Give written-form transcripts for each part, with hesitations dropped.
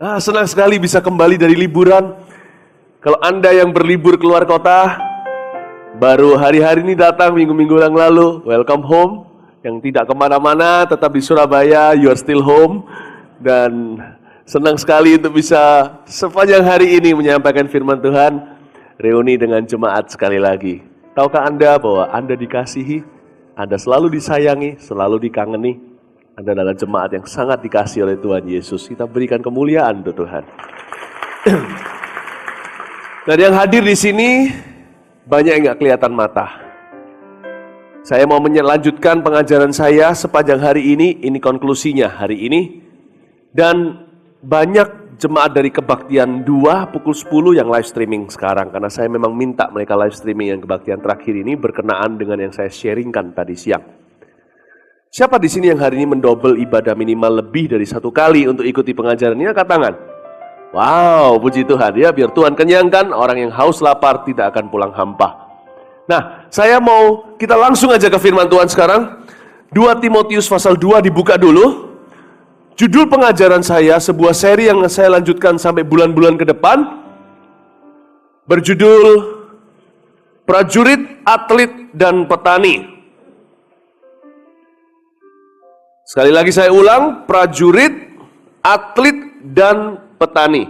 Senang sekali bisa kembali dari liburan. Kalau Anda yang berlibur keluar kota, baru hari-hari ini datang minggu-minggu yang lalu, welcome home. Yang tidak kemana-mana, tetap di Surabaya, you are still home. Dan senang sekali untuk bisa sepanjang hari ini menyampaikan firman Tuhan, reuni dengan jemaat sekali lagi. Tahukah Anda bahwa Anda dikasihi, Anda selalu disayangi, selalu dikangeni. Anda adalah jemaat yang sangat dikasihi oleh Tuhan Yesus. Kita berikan kemuliaan untuk Tuhan. Dan yang hadir di sini banyak yang gak kelihatan mata. Saya mau melanjutkan pengajaran saya sepanjang hari ini konklusinya hari ini. Dan banyak jemaat dari Kebaktian 2 pukul 10 yang live streaming sekarang. Karena saya memang minta mereka live streaming yang kebaktian terakhir ini berkenaan dengan yang saya sharingkan tadi siang. Siapa di sini yang hari ini mendobel ibadah minimal lebih dari 1 kali untuk ikuti pengajaran ini? Angkat tangan. Wow, puji Tuhan ya, biar Tuhan kenyangkan, orang yang haus lapar tidak akan pulang hampa. Nah, saya mau kita langsung aja ke firman Tuhan sekarang. 2 Timotius pasal 2 dibuka dulu. Judul pengajaran saya, sebuah seri yang saya lanjutkan sampai bulan-bulan ke depan, berjudul Prajurit, Atlet, dan Petani. Sekali lagi saya ulang, prajurit, atlet, dan petani.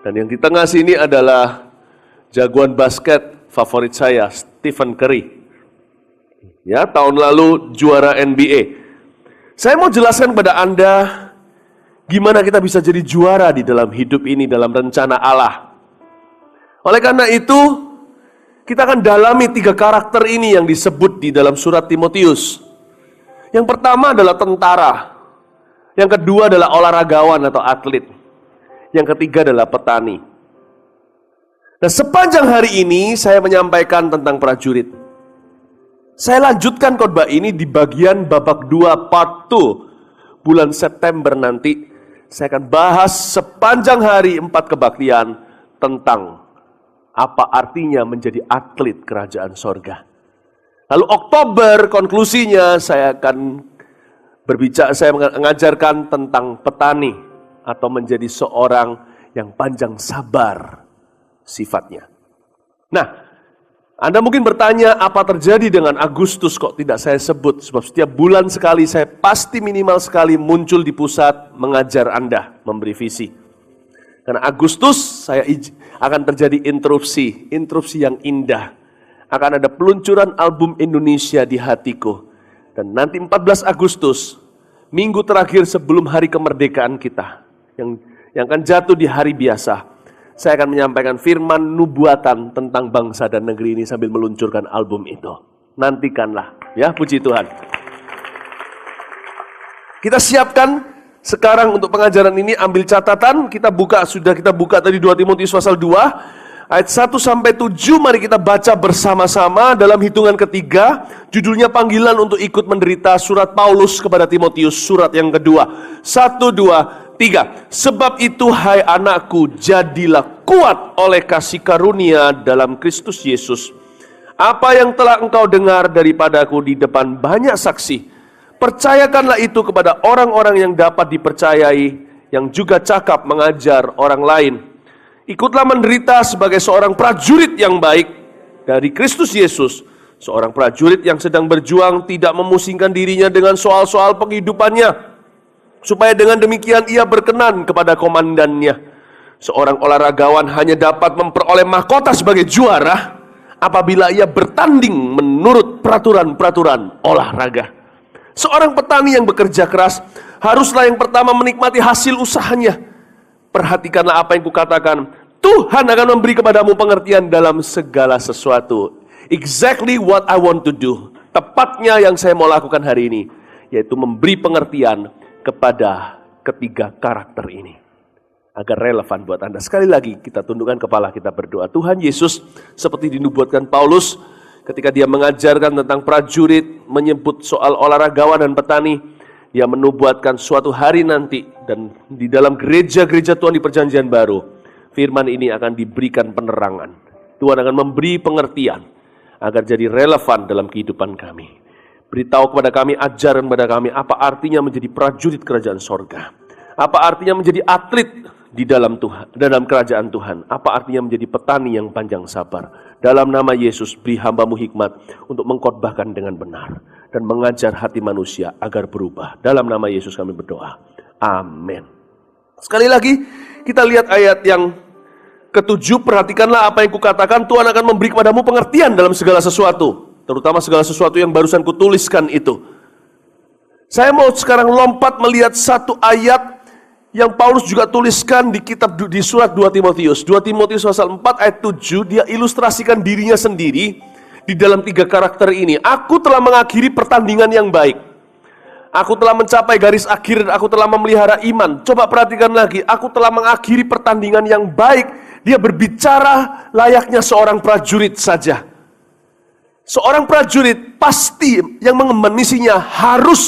Dan yang di tengah sini adalah jagoan basket favorit saya, Stephen Curry. Ya, tahun lalu juara NBA. Saya mau jelaskan kepada Anda gimana kita bisa jadi juara di dalam hidup ini, dalam rencana Allah. Oleh karena itu, kita akan dalami 3 karakter ini yang disebut di dalam surat Timotius. Yang pertama adalah tentara. Yang kedua adalah olahragawan atau atlet. Yang ketiga adalah petani. Nah, sepanjang hari ini saya menyampaikan tentang prajurit. Saya lanjutkan khotbah ini di bagian babak 2 part 2. Bulan September nanti saya akan bahas sepanjang hari 4 kebaktian tentang apa artinya menjadi atlet kerajaan sorga. Lalu Oktober konklusinya saya akan saya mengajarkan tentang petani atau menjadi seorang yang panjang sabar sifatnya. Nah, Anda mungkin bertanya apa terjadi dengan Agustus kok tidak saya sebut. Sebab setiap bulan sekali saya pasti minimal sekali muncul di pusat mengajar Anda, memberi visi. Karena Agustus saya akan terjadi interupsi yang indah. Akan ada peluncuran album Indonesia di hatiku. Dan nanti 14 Agustus, minggu terakhir sebelum hari kemerdekaan kita, yang akan jatuh di hari biasa, saya akan menyampaikan firman nubuatan tentang bangsa dan negeri ini sambil meluncurkan album itu. Nantikanlah, ya, puji Tuhan. Kita siapkan sekarang untuk pengajaran ini, ambil catatan, sudah kita buka tadi 2 Timotius pasal 2, ayat 1-7, mari kita baca bersama-sama dalam hitungan ketiga. Judulnya panggilan untuk ikut menderita, surat Paulus kepada Timotius, surat yang kedua. 1, 2, 3. Sebab itu hai anakku, jadilah kuat oleh kasih karunia dalam Kristus Yesus. Apa yang telah engkau dengar daripadaku di depan banyak saksi, percayakanlah itu kepada orang-orang yang dapat dipercayai, yang juga cakap mengajar orang lain. Ikutlah menderita sebagai seorang prajurit yang baik dari Kristus Yesus. Seorang prajurit yang sedang berjuang tidak memusingkan dirinya dengan soal-soal penghidupannya, supaya dengan demikian ia berkenan kepada komandannya. Seorang olahragawan hanya dapat memperoleh mahkota sebagai juara apabila ia bertanding menurut peraturan-peraturan olahraga. Seorang petani yang bekerja keras haruslah yang pertama menikmati hasil usahanya. Perhatikanlah apa yang kukatakan. Tuhan akan memberi kepadamu pengertian dalam segala sesuatu. Exactly what I want to do. Tepatnya yang saya mau lakukan hari ini, yaitu memberi pengertian kepada ketiga karakter ini. Agar relevan buat Anda. Sekali lagi kita tundukkan kepala, kita berdoa. Tuhan Yesus, seperti dinubuatkan Paulus ketika dia mengajarkan tentang prajurit, menyebut soal olahragawan dan petani, dia menubuatkan suatu hari nanti, dan di dalam gereja-gereja Tuhan di perjanjian baru, firman ini akan diberikan penerangan. Tuhan akan memberi pengertian agar jadi relevan dalam kehidupan kami. Beritahu kepada kami, ajarkan kepada kami apa artinya menjadi prajurit kerajaan sorga. Apa artinya menjadi atlet di dalam Tuhan, dalam kerajaan Tuhan. Apa artinya menjadi petani yang panjang sabar? Dalam nama Yesus, beri hamba-Mu hikmat untuk mengkhotbahkan dengan benar dan mengajar hati manusia agar berubah. Dalam nama Yesus kami berdoa. Amin. Sekali lagi, kita lihat ayat yang ke-7. Perhatikanlah apa yang kukatakan, Tuhan akan memberi kepadamu pengertian dalam segala sesuatu. Terutama segala sesuatu yang barusan kutuliskan itu. Saya mau sekarang lompat melihat satu ayat yang Paulus juga tuliskan di surat 2 Timotius. 2 Timotius pasal 4 ayat 7, dia ilustrasikan dirinya sendiri di dalam 3 karakter ini. Aku telah mengakhiri pertandingan yang baik. Aku telah mencapai garis akhir dan aku telah memelihara iman. Coba perhatikan lagi, aku telah mengakhiri pertandingan yang baik. Dia berbicara layaknya seorang prajurit saja. Seorang prajurit pasti yang mengemban misinya harus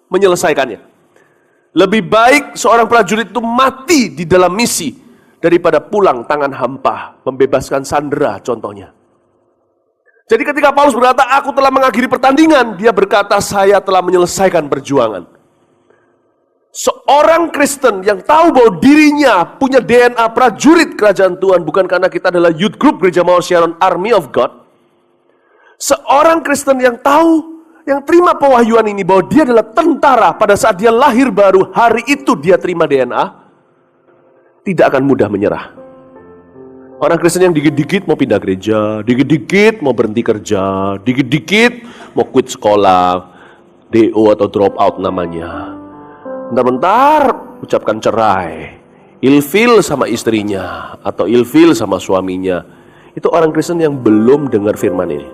menyelesaikannya. Lebih baik seorang prajurit itu mati di dalam misi daripada pulang tangan hampa, membebaskan sandera contohnya. Jadi ketika Paulus berkata, aku telah mengakhiri pertandingan, dia berkata, saya telah menyelesaikan perjuangan. Seorang Kristen yang tahu bahwa dirinya punya DNA prajurit kerajaan Tuhan, bukan karena kita adalah youth group Gereja Mawar Sharon Army of God. Seorang Kristen yang tahu, yang terima pewahyuan ini bahwa dia adalah tentara pada saat dia lahir baru, hari itu dia terima DNA, tidak akan mudah menyerah. Orang Kristen yang dikit-dikit mau pindah gereja, dikit-dikit mau berhenti kerja, dikit-dikit mau quit sekolah, DO atau drop out namanya. Bentar-bentar ucapkan cerai, ilfil sama istrinya atau ilfil sama suaminya. Itu orang Kristen yang belum dengar firman ini.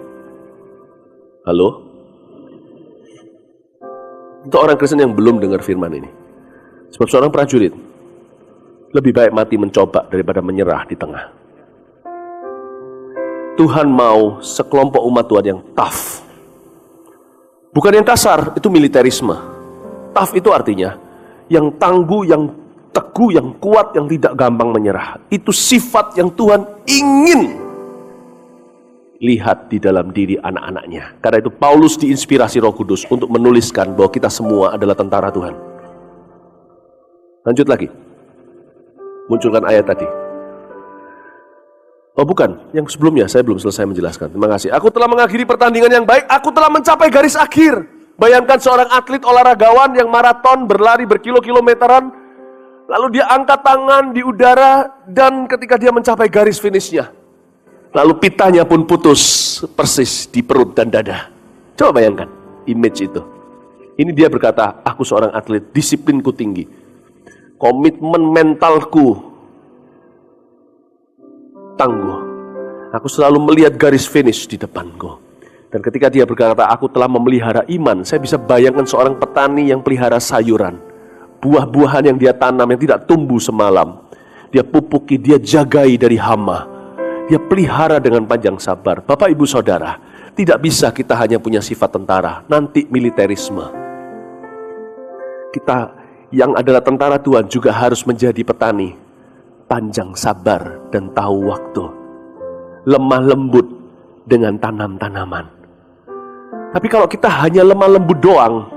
Halo? Itu orang Kristen yang belum dengar firman ini. Sebab seorang prajurit lebih baik mati mencoba daripada menyerah di tengah. Tuhan mau sekelompok umat Tuhan yang tough. Bukan yang kasar, itu militerisme. Tough itu artinya yang tangguh, yang teguh, yang kuat, yang tidak gampang menyerah. Itu sifat yang Tuhan ingin lihat di dalam diri anak-anaknya. Karena itu Paulus diinspirasi Roh Kudus untuk menuliskan bahwa kita semua adalah tentara Tuhan. Lanjut lagi. Munculkan ayat tadi. Oh bukan, yang sebelumnya saya belum selesai menjelaskan. Terima kasih. Aku telah mengakhiri pertandingan yang baik, aku telah mencapai garis akhir. Bayangkan seorang atlet olahragawan yang maraton berlari berkilo-kilometeran, lalu dia angkat tangan di udara dan ketika dia mencapai garis finishnya, lalu pitanya pun putus persis di perut dan dada. Coba bayangkan image itu. Ini dia berkata, aku seorang atlet, disiplinku tinggi, komitmen mentalku tangguh. Aku selalu melihat garis finish di depanku. Dan ketika dia berkata, aku telah memelihara iman, saya bisa bayangkan seorang petani yang pelihara sayuran. Buah-buahan yang dia tanam yang tidak tumbuh semalam. Dia pupuki, dia jagai dari hama. Dia pelihara dengan panjang sabar. Bapak, Ibu, Saudara, tidak bisa kita hanya punya sifat tentara, nanti militerisme. Kita yang adalah tentara Tuhan juga harus menjadi petani, panjang sabar dan tahu waktu, lemah lembut dengan tanam-tanaman. Tapi kalau kita hanya lemah lembut doang,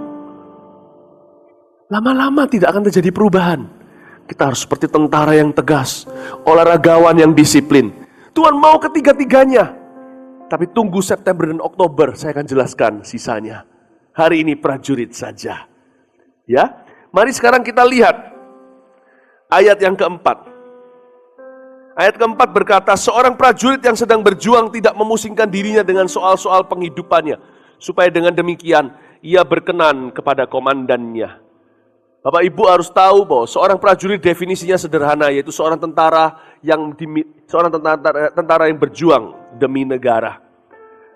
lama-lama tidak akan terjadi perubahan. Kita harus seperti tentara yang tegas, olahragawan yang disiplin. Tuhan mau ketiga-tiganya. Tapi tunggu September dan Oktober, saya akan jelaskan sisanya. Hari ini prajurit saja. Ya, mari sekarang kita lihat ayat yang keempat. Ayat keempat berkata, seorang prajurit yang sedang berjuang tidak memusingkan dirinya dengan soal-soal penghidupannya, supaya dengan demikian ia berkenan kepada komandannya. Bapak Ibu harus tahu bahwa seorang prajurit definisinya sederhana, yaitu seorang tentara yang tentara yang berjuang demi negara.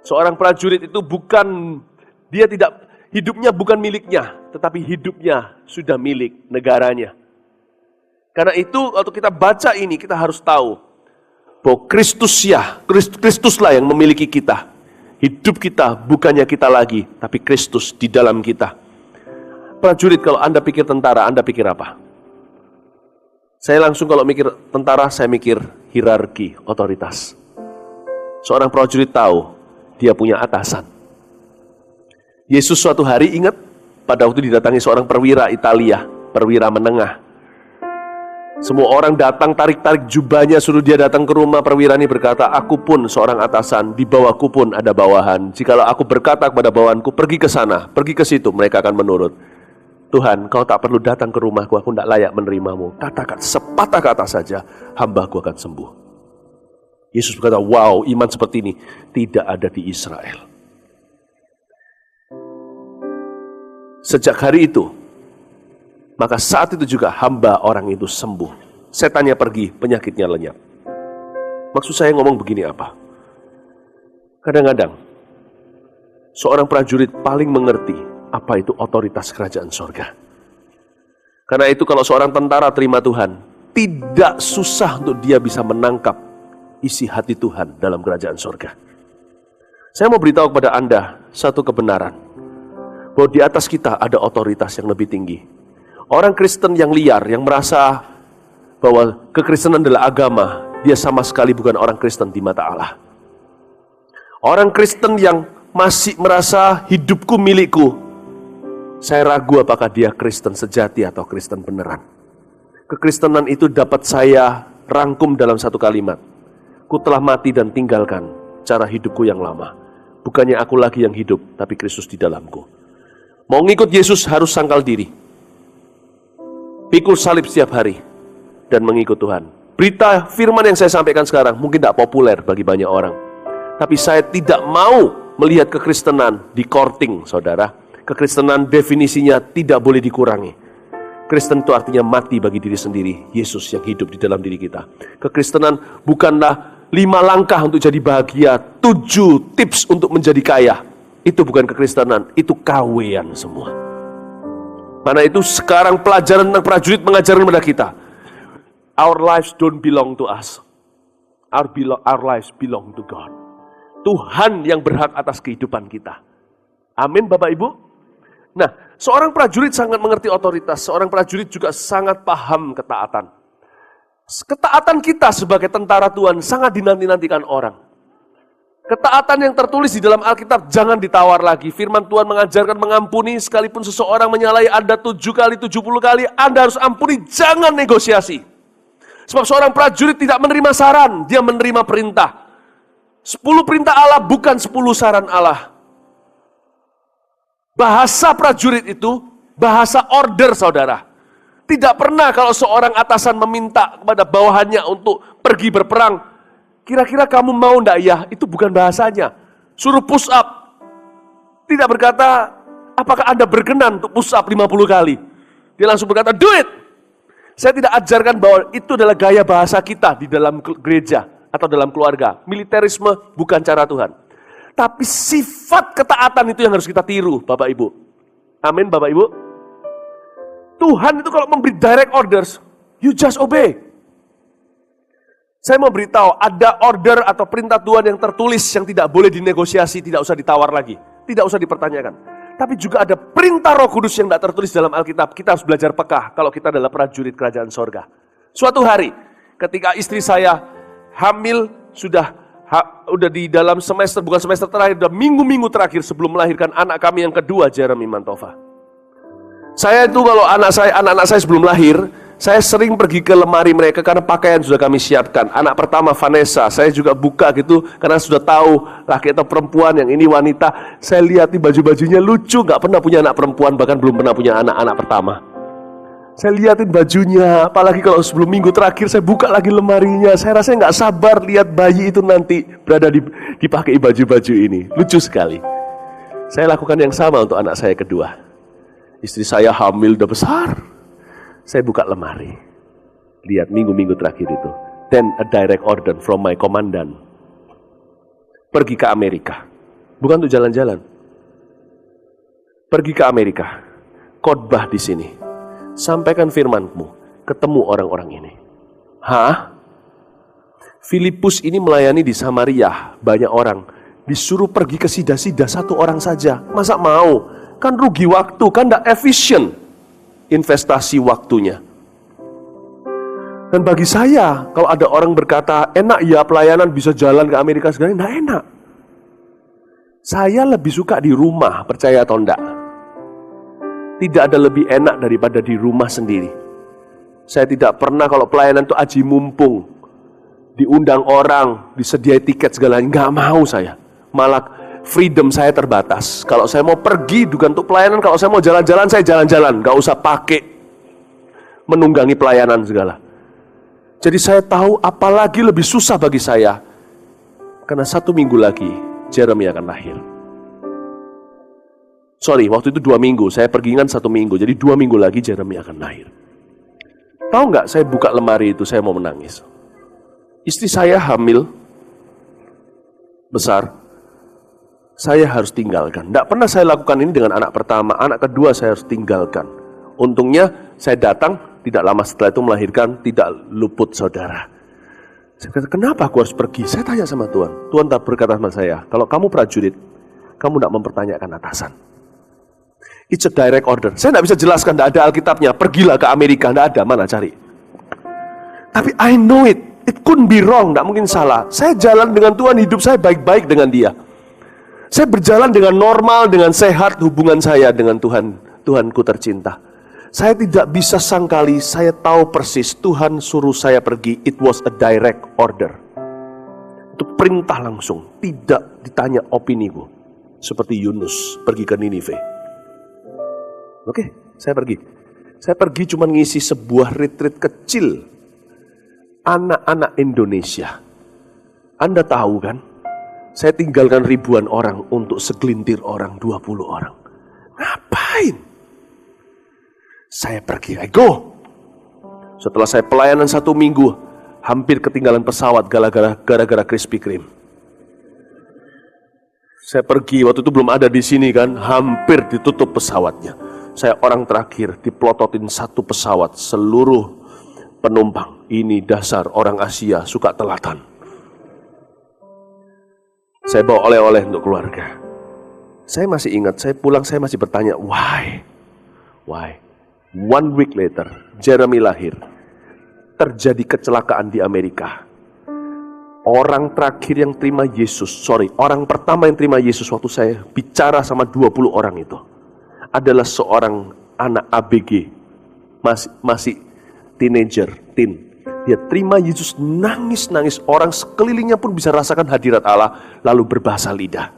Seorang prajurit itu hidupnya bukan miliknya, tetapi hidupnya sudah milik negaranya. Karena itu waktu kita baca ini kita harus tahu bahwa Kristuslah yang memiliki kita. Hidup kita bukannya kita lagi, tapi Kristus di dalam kita. Prajurit, kalau Anda pikir tentara, Anda pikir apa? Saya langsung kalau mikir tentara, saya mikir hierarki, otoritas. Seorang prajurit tahu, dia punya atasan. Yesus suatu hari ingat, pada waktu didatangi seorang perwira Italia, perwira menengah. Semua orang datang tarik-tarik jubahnya, suruh dia datang ke rumah. Perwira ini berkata, aku pun seorang atasan, di bawahku pun ada bawahan. Jikalau aku berkata kepada bawahanku, pergi ke sana, pergi ke situ, mereka akan menurut. Tuhan, kau tak perlu datang ke rumahku, aku tidak layak menerimamu. Katakan sepatah kata saja, hambaku akan sembuh. Yesus berkata, wow, iman seperti ini tidak ada di Israel. Sejak hari itu, maka saat itu juga hamba orang itu sembuh. Setannya pergi, penyakitnya lenyap. Maksud saya ngomong begini apa? Kadang-kadang, seorang prajurit paling mengerti apa itu otoritas kerajaan sorga. Karena itu kalau seorang tentara terima Tuhan, tidak susah untuk dia bisa menangkap isi hati Tuhan dalam kerajaan sorga. Saya mau beritahu kepada Anda satu kebenaran, bahwa di atas kita ada otoritas yang lebih tinggi. Orang Kristen yang liar, yang merasa bahwa kekristenan adalah agama, dia sama sekali bukan orang Kristen di mata Allah. Orang Kristen yang masih merasa hidupku milikku, saya ragu apakah dia Kristen sejati atau Kristen beneran. Kekristenan itu dapat saya rangkum dalam satu kalimat. Ku telah mati dan tinggalkan cara hidupku yang lama. Bukannya aku lagi yang hidup, tapi Kristus di dalamku. Mau ngikut Yesus harus sangkal diri. Pikul salib setiap hari dan mengikut Tuhan. Berita firman yang saya sampaikan sekarang mungkin tidak populer bagi banyak orang. Tapi saya tidak mau melihat kekristenan di courting, saudara. Kekristenan definisinya tidak boleh dikurangi. Kristen itu artinya mati bagi diri sendiri. Yesus yang hidup di dalam diri kita. Kekristenan bukanlah 5 langkah untuk jadi bahagia, 7 tips untuk menjadi kaya. Itu bukan kekristenan, itu kawean semua. Karena itu sekarang pelajaran tentang prajurit mengajarkan kepada kita, our lives don't belong to us. Our lives belong to God. Tuhan yang berhak atas kehidupan kita. Amin Bapak Ibu. Nah, seorang prajurit sangat mengerti otoritas. Seorang prajurit juga sangat paham ketaatan. Ketaatan kita sebagai tentara Tuhan sangat dinanti-nantikan orang. Ketaatan yang tertulis di dalam Alkitab jangan ditawar lagi. Firman Tuhan mengajarkan mengampuni, sekalipun seseorang menyalahi Anda 7 kali, 70 kali, Anda harus ampuni, jangan negosiasi. Sebab seorang prajurit tidak menerima saran, dia menerima perintah. 10 perintah Allah bukan 10 saran Allah. Bahasa prajurit itu bahasa order, saudara. Tidak pernah kalau seorang atasan meminta kepada bawahannya untuk pergi berperang, kira-kira kamu mau enggak ya? Itu bukan bahasanya. Suruh push up. Tidak berkata, apakah Anda berkenan untuk push up 50 kali? Dia langsung berkata, do it. Saya tidak ajarkan bahwa itu adalah gaya bahasa kita di dalam gereja atau dalam keluarga. Militerisme bukan cara Tuhan. Tapi sifat ketaatan itu yang harus kita tiru, Bapak Ibu. Amin, Bapak Ibu. Tuhan itu kalau memberi direct orders, you just obey. Saya mau beritahu, ada order atau perintah Tuhan yang tertulis yang tidak boleh dinegosiasi, tidak usah ditawar lagi, tidak usah dipertanyakan. Tapi juga ada perintah Roh Kudus yang tidak tertulis dalam Alkitab. Kita harus belajar peka kalau kita adalah prajurit kerajaan sorga. Suatu hari, ketika istri saya hamil, sudah di dalam semester, bukan semester terakhir, sudah minggu-minggu terakhir sebelum melahirkan anak kami yang kedua, Jeremy Mantova. Saya itu kalau anak-anak saya sebelum lahir, saya sering pergi ke lemari mereka karena pakaian sudah kami siapkan. Anak pertama Vanessa, saya juga buka gitu karena sudah tahu laki atau perempuan, yang ini wanita. Saya lihat di baju-bajunya lucu, gak pernah punya anak perempuan, bahkan belum pernah punya anak pertama. Saya liatin bajunya, apalagi kalau sebelum minggu terakhir saya buka lagi lemarinya. Saya rasanya gak sabar lihat bayi itu nanti berada dipakai baju-baju ini. Lucu sekali. Saya lakukan yang sama untuk anak saya kedua. Istri saya hamil udah besar. Saya buka lemari, lihat minggu-minggu terakhir itu. Then a direct order from my komandan. Pergi ke Amerika. Bukan untuk jalan-jalan. Pergi ke Amerika. Khotbah di sini. Sampaikan firman-Mu. Ketemu orang-orang ini. Hah? Filipus ini melayani di Samaria. Banyak orang. Disuruh pergi ke Sida-Sida 1 orang saja. Masa mau? Kan rugi waktu, kan tidak efisien. Investasi waktunya. Dan bagi saya, kalau ada orang berkata, enak ya pelayanan bisa jalan ke Amerika segala, enggak enak. Saya lebih suka di rumah, percaya atau enggak. Tidak ada lebih enak daripada di rumah sendiri. Saya tidak pernah kalau pelayanan itu aji mumpung, diundang orang, disediai tiket segalanya. Nggak mau saya. Malah freedom saya terbatas. Kalau saya mau pergi bukan untuk pelayanan, kalau saya mau jalan-jalan, saya jalan-jalan. Nggak usah pakai menunggangi pelayanan segala. Jadi saya tahu apalagi lebih susah bagi saya. Karena 1 minggu lagi Jeremia akan lahir. Sorry, waktu itu 2 minggu. Saya pergi kan 1 minggu. Jadi 2 minggu lagi Jeremia akan lahir. Tahu nggak, saya buka lemari itu, saya mau menangis. Istri saya hamil, besar. Saya harus tinggalkan. Tidak pernah saya lakukan ini dengan anak pertama. Anak kedua saya harus tinggalkan. Untungnya saya datang, tidak lama setelah itu melahirkan, tidak luput saudara. Saya kata, kenapa aku harus pergi? Saya tanya sama Tuhan. Tuhan tak berkata sama saya, kalau kamu prajurit, kamu tidak mempertanyakan atasan. It's a direct order. Saya tidak bisa jelaskan, tidak ada Alkitabnya. Pergilah ke Amerika, tidak ada, mana cari. Tapi I know it. It couldn't be wrong, tidak mungkin salah. Saya jalan dengan Tuhan, hidup saya baik-baik dengan Dia. Saya berjalan dengan normal, dengan sehat hubungan saya dengan Tuhan, Tuhanku tercinta. Saya tidak bisa sangkali, saya tahu persis Tuhan suruh saya pergi. It was a direct order. Itu perintah langsung, tidak ditanya opiniku. Seperti Yunus pergi ke Ninive. Oke, saya pergi. Saya pergi cuma ngisi sebuah retreat kecil anak-anak Indonesia. Anda tahu kan? Saya tinggalkan ribuan orang untuk segelintir orang, 20 orang. Ngapain? Saya pergi, I go. Setelah saya pelayanan 1 minggu, hampir ketinggalan pesawat gara-gara Krispy Kreme. Saya pergi, waktu itu belum ada di sini kan, hampir ditutup pesawatnya. Saya orang terakhir, diplototin 1 pesawat, seluruh penumpang. Ini dasar orang Asia, suka telatan. Saya bawa oleh-oleh untuk keluarga. Saya masih ingat, saya pulang saya masih bertanya, why? 1 week later, Jeremy lahir. Terjadi kecelakaan di Amerika. Orang terakhir yang terima Yesus, orang pertama yang terima Yesus waktu saya bicara sama 20 orang itu adalah seorang anak ABG, masih teenager, Dia terima Yesus, nangis-nangis. Orang sekelilingnya pun bisa rasakan hadirat Allah, lalu berbahasa lidah.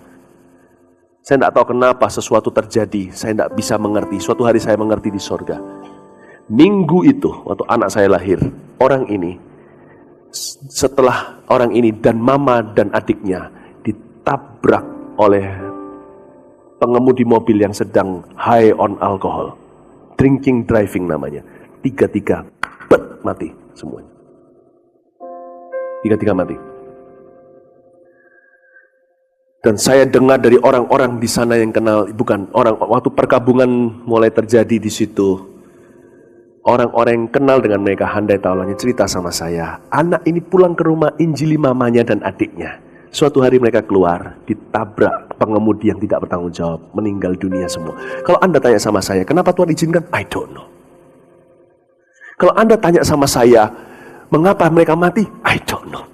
Saya tidak tahu kenapa sesuatu terjadi, saya tidak bisa mengerti. Suatu hari saya mengerti di sorga. Minggu itu, waktu anak saya lahir, setelah orang ini dan mama dan adiknya ditabrak oleh pengemudi mobil yang sedang high on alcohol. Drinking driving namanya. 3-3, mati semuanya. 3-3 mati. Dan saya dengar dari orang-orang di sana yang kenal, waktu perkabungan mulai terjadi di situ, orang-orang yang kenal dengan mereka handai taulanya cerita sama saya, anak ini pulang ke rumah injili mamanya dan adiknya. Suatu hari mereka keluar, ditabrak pengemudi yang tidak bertanggung jawab, meninggal dunia semua. Kalau Anda tanya sama saya, kenapa Tuhan izinkan? I don't know. Kalau Anda tanya sama saya, mengapa mereka mati? I don't know.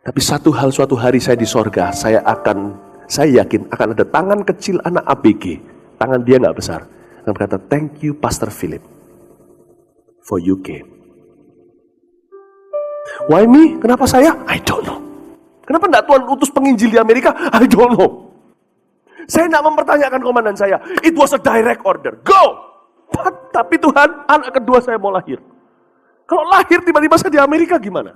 Tapi suatu hari saya di sorga, saya yakin akan ada tangan kecil anak ABG, tangan dia nggak besar, yang berkata, thank you Pastor Philip, for you came. Why me? Kenapa saya? I don't know. Kenapa enggak Tuhan utus penginjil di Amerika? I don't know. Saya enggak mempertanyakan komandan saya. It was a direct order. Go! Tapi Tuhan, anak kedua saya mau lahir. Kalau lahir tiba-tiba saya di Amerika gimana?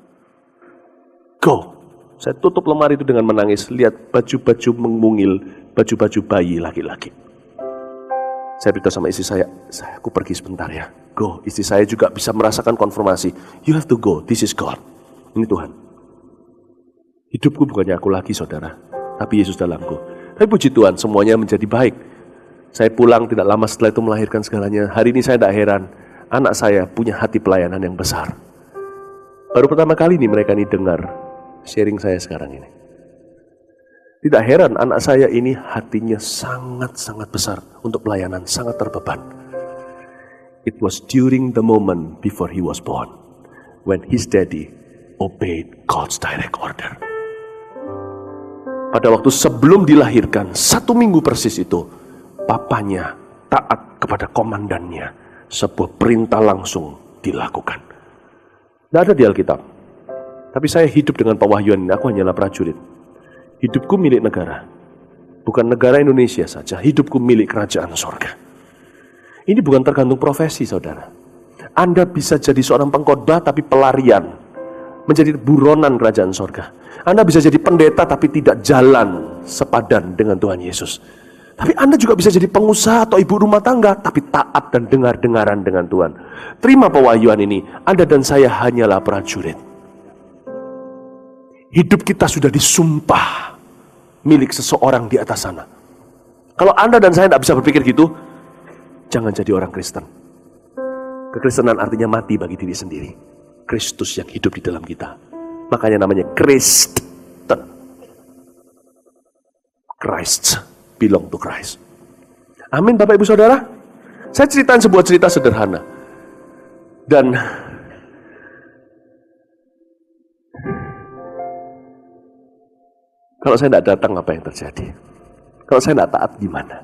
Go! Saya tutup lemari itu dengan menangis. Lihat baju-baju mengmungil, baju-baju bayi laki-laki. Saya beritahu sama istri saya, aku pergi sebentar ya. Go. Istri saya juga bisa merasakan konfirmasi. You have to go. This is God. Ini Tuhan. Hidupku bukannya aku lagi, saudara, tapi Yesus dalamku. Tapi puji Tuhan, semuanya menjadi baik. Saya pulang tidak lama setelah itu melahirkan segalanya. Hari ini saya tidak heran, anak saya punya hati pelayanan yang besar. Baru pertama kali ini mereka ini dengar sharing saya sekarang ini. Tidak heran anak saya ini hatinya sangat-sangat besar untuk pelayanan, sangat terbeban. It was during the moment before he was born, when his daddy obeyed God's direct order. Pada waktu sebelum dilahirkan, 1 minggu persis itu, papanya taat kepada komandannya. Sebuah perintah langsung, dilakukan. Tidak ada di Alkitab. Tapi saya hidup dengan pewahyuan ini. Aku hanyalah prajurit. Hidupku milik negara. Bukan negara Indonesia saja. Hidupku milik kerajaan sorga. Ini bukan tergantung profesi, saudara. Anda bisa jadi seorang pengkhotbah tapi pelarian. Menjadi buronan kerajaan sorga. Anda bisa jadi pendeta tapi tidak jalan sepadan dengan Tuhan Yesus. Tapi Anda juga bisa jadi pengusaha atau ibu rumah tangga tapi taat dan dengar-dengaran dengan Tuhan. Terima pewahyuan ini. Anda dan saya hanyalah prajurit. Hidup kita sudah disumpah milik seseorang di atas sana. Kalau Anda dan saya tidak bisa berpikir gitu, jangan jadi orang Kristen. Kekristenan artinya mati bagi diri sendiri. Kristus yang hidup di dalam kita. Makanya namanya Kristen. Christ belong to Christ. Amin Bapak Ibu Saudara. Saya ceritain sebuah cerita sederhana. Dan kalau saya tidak datang, apa yang terjadi? Kalau saya tidak taat, gimana?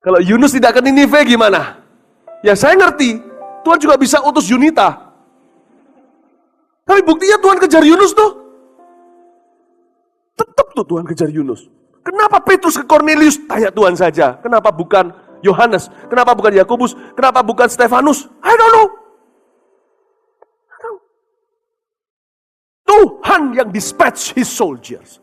Kalau Yunus tidak ke Ninive, gimana? Ya saya ngerti, Tuhan juga bisa utus Yunita. Tapi buktinya Tuhan kejar Yunus tuh. Tetap tuh Tuhan kejar Yunus. Kenapa Petrus ke Kornelius? Tanya Tuhan saja. Kenapa bukan Yohanes? Kenapa bukan Yakobus? Kenapa bukan Stefanus? I don't know. Tuhan yang dispatch his soldiers.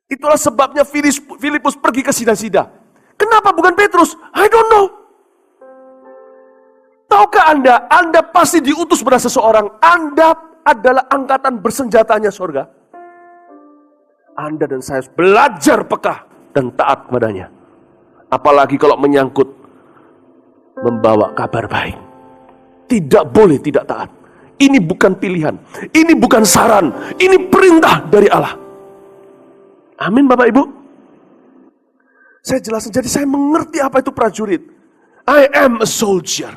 Itulah sebabnya Filipus pergi ke Sida-Sida. Kenapa bukan Petrus? I don't know. Tahukah Anda pasti diutus pada seseorang. Anda adalah angkatan bersenjatanya sorga. Anda dan saya harus belajar peka dan taat kepadanya. Apalagi kalau menyangkut membawa kabar baik. Tidak boleh tidak taat. Ini bukan pilihan. Ini bukan saran. Ini perintah dari Allah. Amin Bapak Ibu. Saya jelasin. Jadi saya mengerti apa itu prajurit. I am a soldier.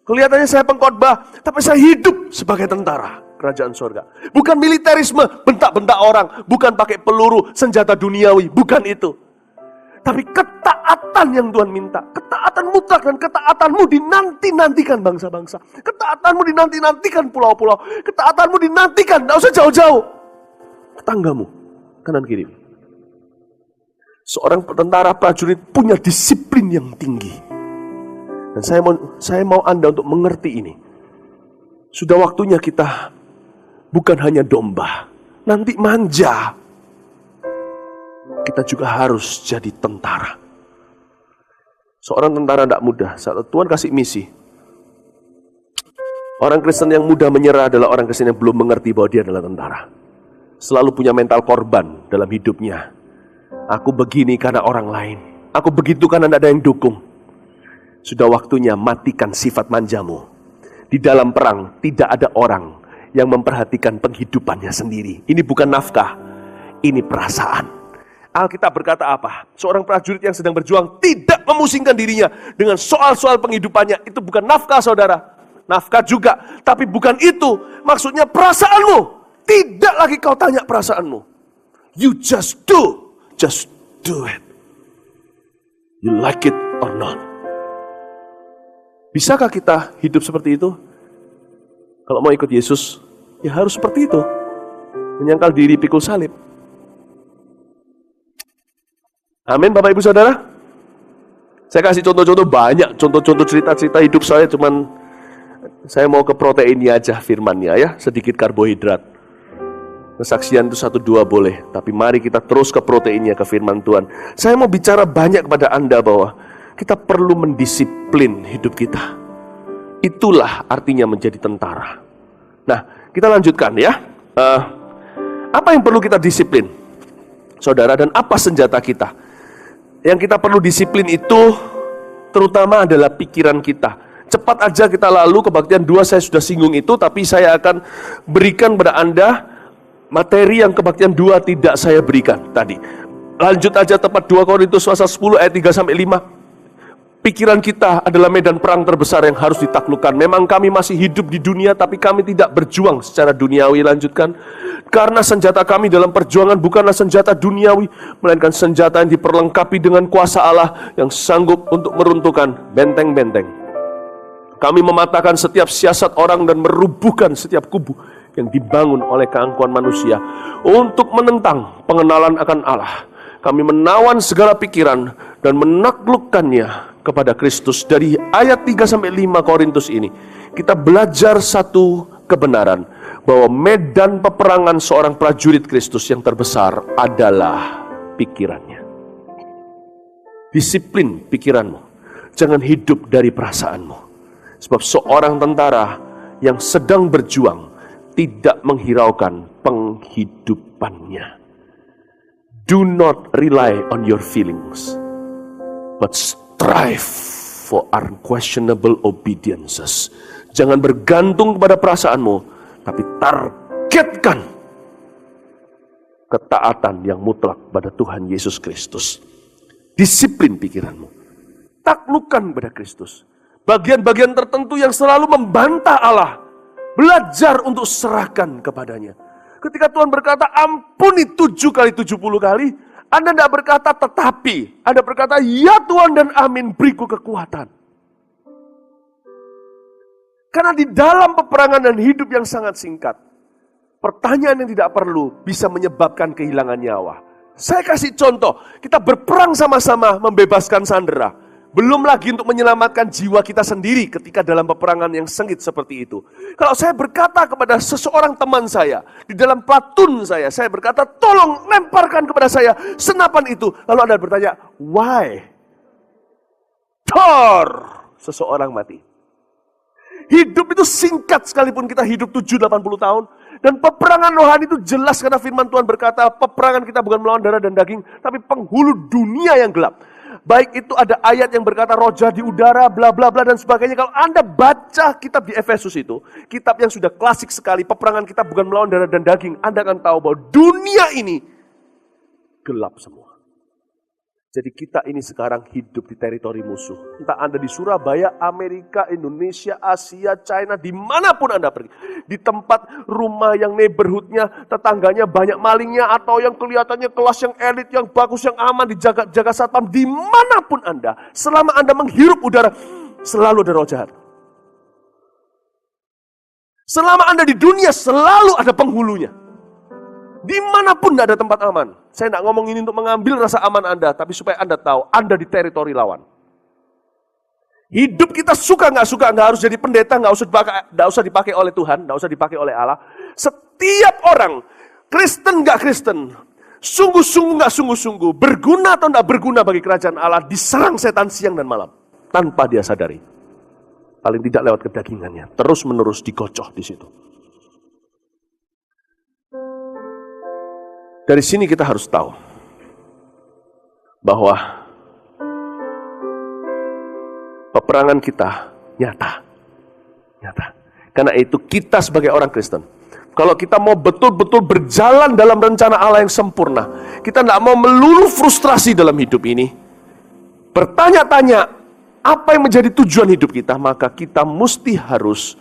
Kelihatannya saya pengkhotbah, tapi saya hidup sebagai tentara kerajaan sorga. Bukan militerisme, bentak-bentak orang. Bukan pakai peluru, senjata duniawi. Bukan itu. Tapi ketaatan yang Tuhan minta. Ketaatan mutlak dan ketaatanmu dinanti-nantikan bangsa-bangsa. Ketaatanmu dinanti-nantikan pulau-pulau. Ketaatanmu dinantikan, tidak usah jauh-jauh. Tetanggamu, kanan kiri. Seorang tentara prajurit punya disiplin yang tinggi. Dan saya mau Anda untuk mengerti ini. Sudah waktunya kita bukan hanya domba, nanti manja. Kita juga harus jadi tentara. Seorang tentara tidak mudah. Saat Tuhan kasih misi. Orang Kristen yang mudah menyerah adalah orang Kristen yang belum mengerti bahwa dia adalah tentara. Selalu punya mental korban dalam hidupnya. Aku begini karena orang lain. Aku begitu karena tidak ada yang dukung. Sudah waktunya matikan sifat manjamu. Di dalam perang tidak ada orang yang memperhatikan penghidupannya sendiri. Ini bukan nafkah, ini perasaan. Alkitab berkata apa? Seorang prajurit yang sedang berjuang tidak memusingkan dirinya dengan soal-soal penghidupannya. Itu bukan nafkah saudara. Nafkah juga, tapi bukan itu. Maksudnya perasaanmu. Tidak lagi kau tanya perasaanmu. You just do it. You like it or not. Bisakah kita hidup seperti itu? Kalau mau ikut Yesus, ya harus seperti itu. Menyangkal diri, pikul salib. Amin Bapak Ibu Saudara. Saya kasih contoh-contoh banyak, contoh-contoh cerita-cerita hidup saya, cuman saya mau ke proteinnya aja firmannya ya, sedikit karbohidrat. Kesaksian itu 1-2 boleh, tapi mari kita terus ke proteinnya, ke firman Tuhan. Saya mau bicara banyak kepada Anda bahwa kita perlu mendisiplin hidup kita. Itulah artinya menjadi tentara. Nah, kita lanjutkan ya. Apa yang perlu kita disiplin, saudara, dan apa senjata kita? Yang kita perlu disiplin itu terutama adalah pikiran kita. Cepat aja kita lalu kebaktian 2 saya sudah singgung itu, tapi saya akan berikan pada Anda materi yang kebaktian 2 tidak saya berikan tadi. Lanjut aja tepat 2 Korintus pasal 10 ayat 3-5. Pikiran kita adalah medan perang terbesar yang harus ditaklukkan. Memang kami masih hidup di dunia, tapi kami tidak berjuang secara duniawi. Lanjutkan. Karena senjata kami dalam perjuangan bukanlah senjata duniawi, melainkan senjata yang diperlengkapi dengan kuasa Allah yang sanggup untuk meruntuhkan benteng-benteng. Kami mematahkan setiap siasat orang dan merubuhkan setiap kubu yang dibangun oleh keangkuhan manusia untuk menentang pengenalan akan Allah. Kami menawan segala pikiran dan menaklukkannya kepada Kristus. Dari ayat 3-5 Korintus ini, kita belajar satu kebenaran, bahwa medan peperangan seorang prajurit Kristus yang terbesar adalah pikirannya. Disiplin pikiranmu, jangan hidup dari perasaanmu. Sebab seorang tentara yang sedang berjuang tidak menghiraukan penghidupannya. Do not rely on your feelings, but strive for unquestionable obediences. Jangan bergantung kepada perasaanmu, tapi targetkan ketaatan yang mutlak pada Tuhan Yesus Kristus. Disiplin pikiranmu, taklukkan kepada Kristus. Bagian-bagian tertentu yang selalu membantah Allah, belajar untuk serahkan kepadanya. Ketika Tuhan berkata ampuni 7 kali 70 kali, Anda tidak berkata tetapi, Anda berkata ya Tuhan dan amin, beriku kekuatan. Karena di dalam peperangan dan hidup yang sangat singkat, pertanyaan yang tidak perlu bisa menyebabkan kehilangan nyawa. Saya kasih contoh, kita berperang sama-sama membebaskan sandera. Belum lagi untuk menyelamatkan jiwa kita sendiri ketika dalam peperangan yang sengit seperti itu. Kalau saya berkata kepada seseorang teman saya, di dalam platun saya berkata, tolong lemparkan kepada saya senapan itu. Lalu Anda bertanya, why? Tor! Seseorang mati. Hidup itu singkat sekalipun kita hidup 70-80 tahun. Dan peperangan rohani itu jelas karena firman Tuhan berkata, peperangan kita bukan melawan darah dan daging, tapi penghulu dunia yang gelap. Baik itu ada ayat yang berkata roja di udara, bla bla bla dan sebagainya. Kalau Anda baca kitab di Efesus itu, kitab yang sudah klasik sekali, peperangan kita bukan melawan darah dan daging, Anda akan tahu bahwa dunia ini gelap semua. Jadi kita ini sekarang hidup di teritori musuh. Entah Anda di Surabaya, Amerika, Indonesia, Asia, China, dimanapun Anda pergi. Di tempat rumah yang neighborhoodnya, tetangganya banyak malingnya, atau yang kelihatannya kelas yang elit, yang bagus, yang aman, dijaga satpam. Dimanapun Anda, selama Anda menghirup udara, selalu ada roh jahat. Selama Anda di dunia, selalu ada penghulunya. Dimanapun tidak ada tempat aman. Saya tidak ngomong ini untuk mengambil rasa aman Anda, tapi supaya Anda tahu, Anda di teritori lawan. Hidup kita suka nggak harus jadi pendeta, nggak usah dipakai oleh Tuhan, nggak usah dipakai oleh Allah. Setiap orang, Kristen nggak Kristen, sungguh-sungguh nggak sungguh-sungguh, berguna atau nggak berguna bagi kerajaan Allah, diserang setan siang dan malam tanpa dia sadari. Paling tidak lewat kedagingannya, terus menerus dikocoh di situ. Dari sini kita harus tahu bahwa peperangan kita nyata. Karena itu kita sebagai orang Kristen, kalau kita mau betul-betul berjalan dalam rencana Allah yang sempurna, kita tidak mau melulu frustrasi dalam hidup ini, bertanya-tanya apa yang menjadi tujuan hidup kita, maka kita mesti harus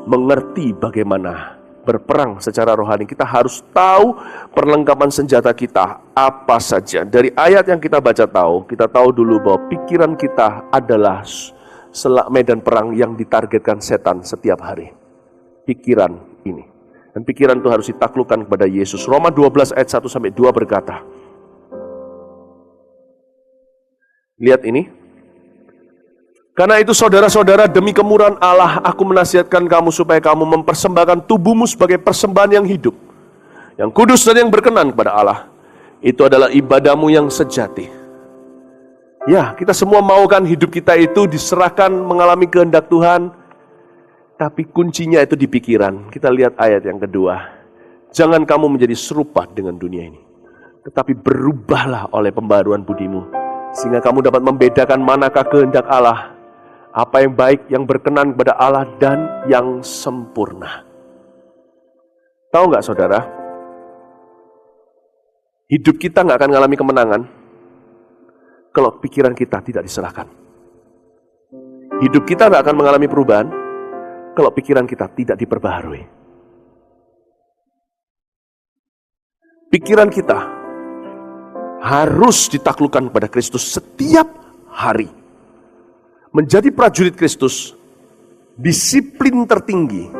mengerti bagaimana berperang secara rohani. Kita harus tahu perlengkapan senjata kita apa saja. Dari ayat yang kita baca kita tahu dulu bahwa pikiran kita adalah medan perang yang ditargetkan setan setiap hari. Pikiran ini. Dan pikiran itu harus ditaklukkan kepada Yesus. Roma 12 ayat 1-2 berkata. Lihat ini. Karena itu saudara-saudara, demi kemurahan Allah, aku menasihatkan kamu supaya kamu mempersembahkan tubuhmu sebagai persembahan yang hidup, yang kudus dan yang berkenan kepada Allah. Itu adalah ibadahmu yang sejati. Ya, kita semua mau kan hidup kita itu diserahkan mengalami kehendak Tuhan, tapi kuncinya itu di pikiran. Kita lihat ayat yang kedua. Jangan kamu menjadi serupa dengan dunia ini, tetapi berubahlah oleh pembaruan budimu, sehingga kamu dapat membedakan manakah kehendak Allah, apa yang baik, yang berkenan kepada Allah, dan yang sempurna. Tahu nggak saudara? Hidup kita nggak akan mengalami kemenangan kalau pikiran kita tidak diserahkan. Hidup kita nggak akan mengalami perubahan kalau pikiran kita tidak diperbaharui. Pikiran kita harus ditaklukkan kepada Kristus setiap hari. Menjadi prajurit Kristus Disiplin tertinggi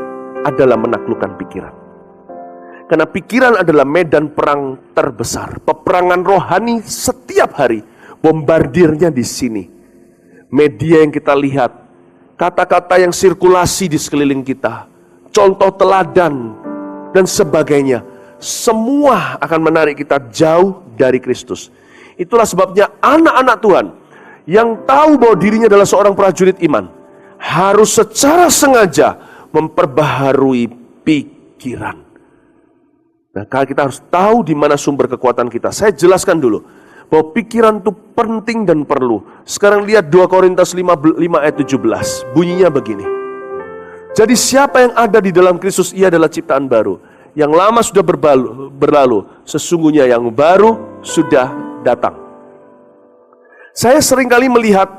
adalah menaklukkan pikiran. Karena pikiran adalah medan perang terbesar. Peperangan rohani setiap hari, bombardirnya di sini. Media yang kita lihat, kata-kata yang sirkulasi di sekeliling kita, contoh teladan dan sebagainya, semua akan menarik kita jauh dari Kristus. Itulah sebabnya anak-anak Tuhan yang tahu bahwa dirinya adalah seorang prajurit iman harus secara sengaja memperbaharui pikiran. Nah, kita harus tahu di mana sumber kekuatan kita. Saya jelaskan dulu bahwa pikiran itu penting dan perlu. Sekarang lihat 2 Korintus 5 ayat 17. Bunyinya begini. Jadi siapa yang ada di dalam Kristus, ia adalah ciptaan baru. Yang lama sudah berlalu, sesungguhnya yang baru sudah datang. Saya seringkali melihat,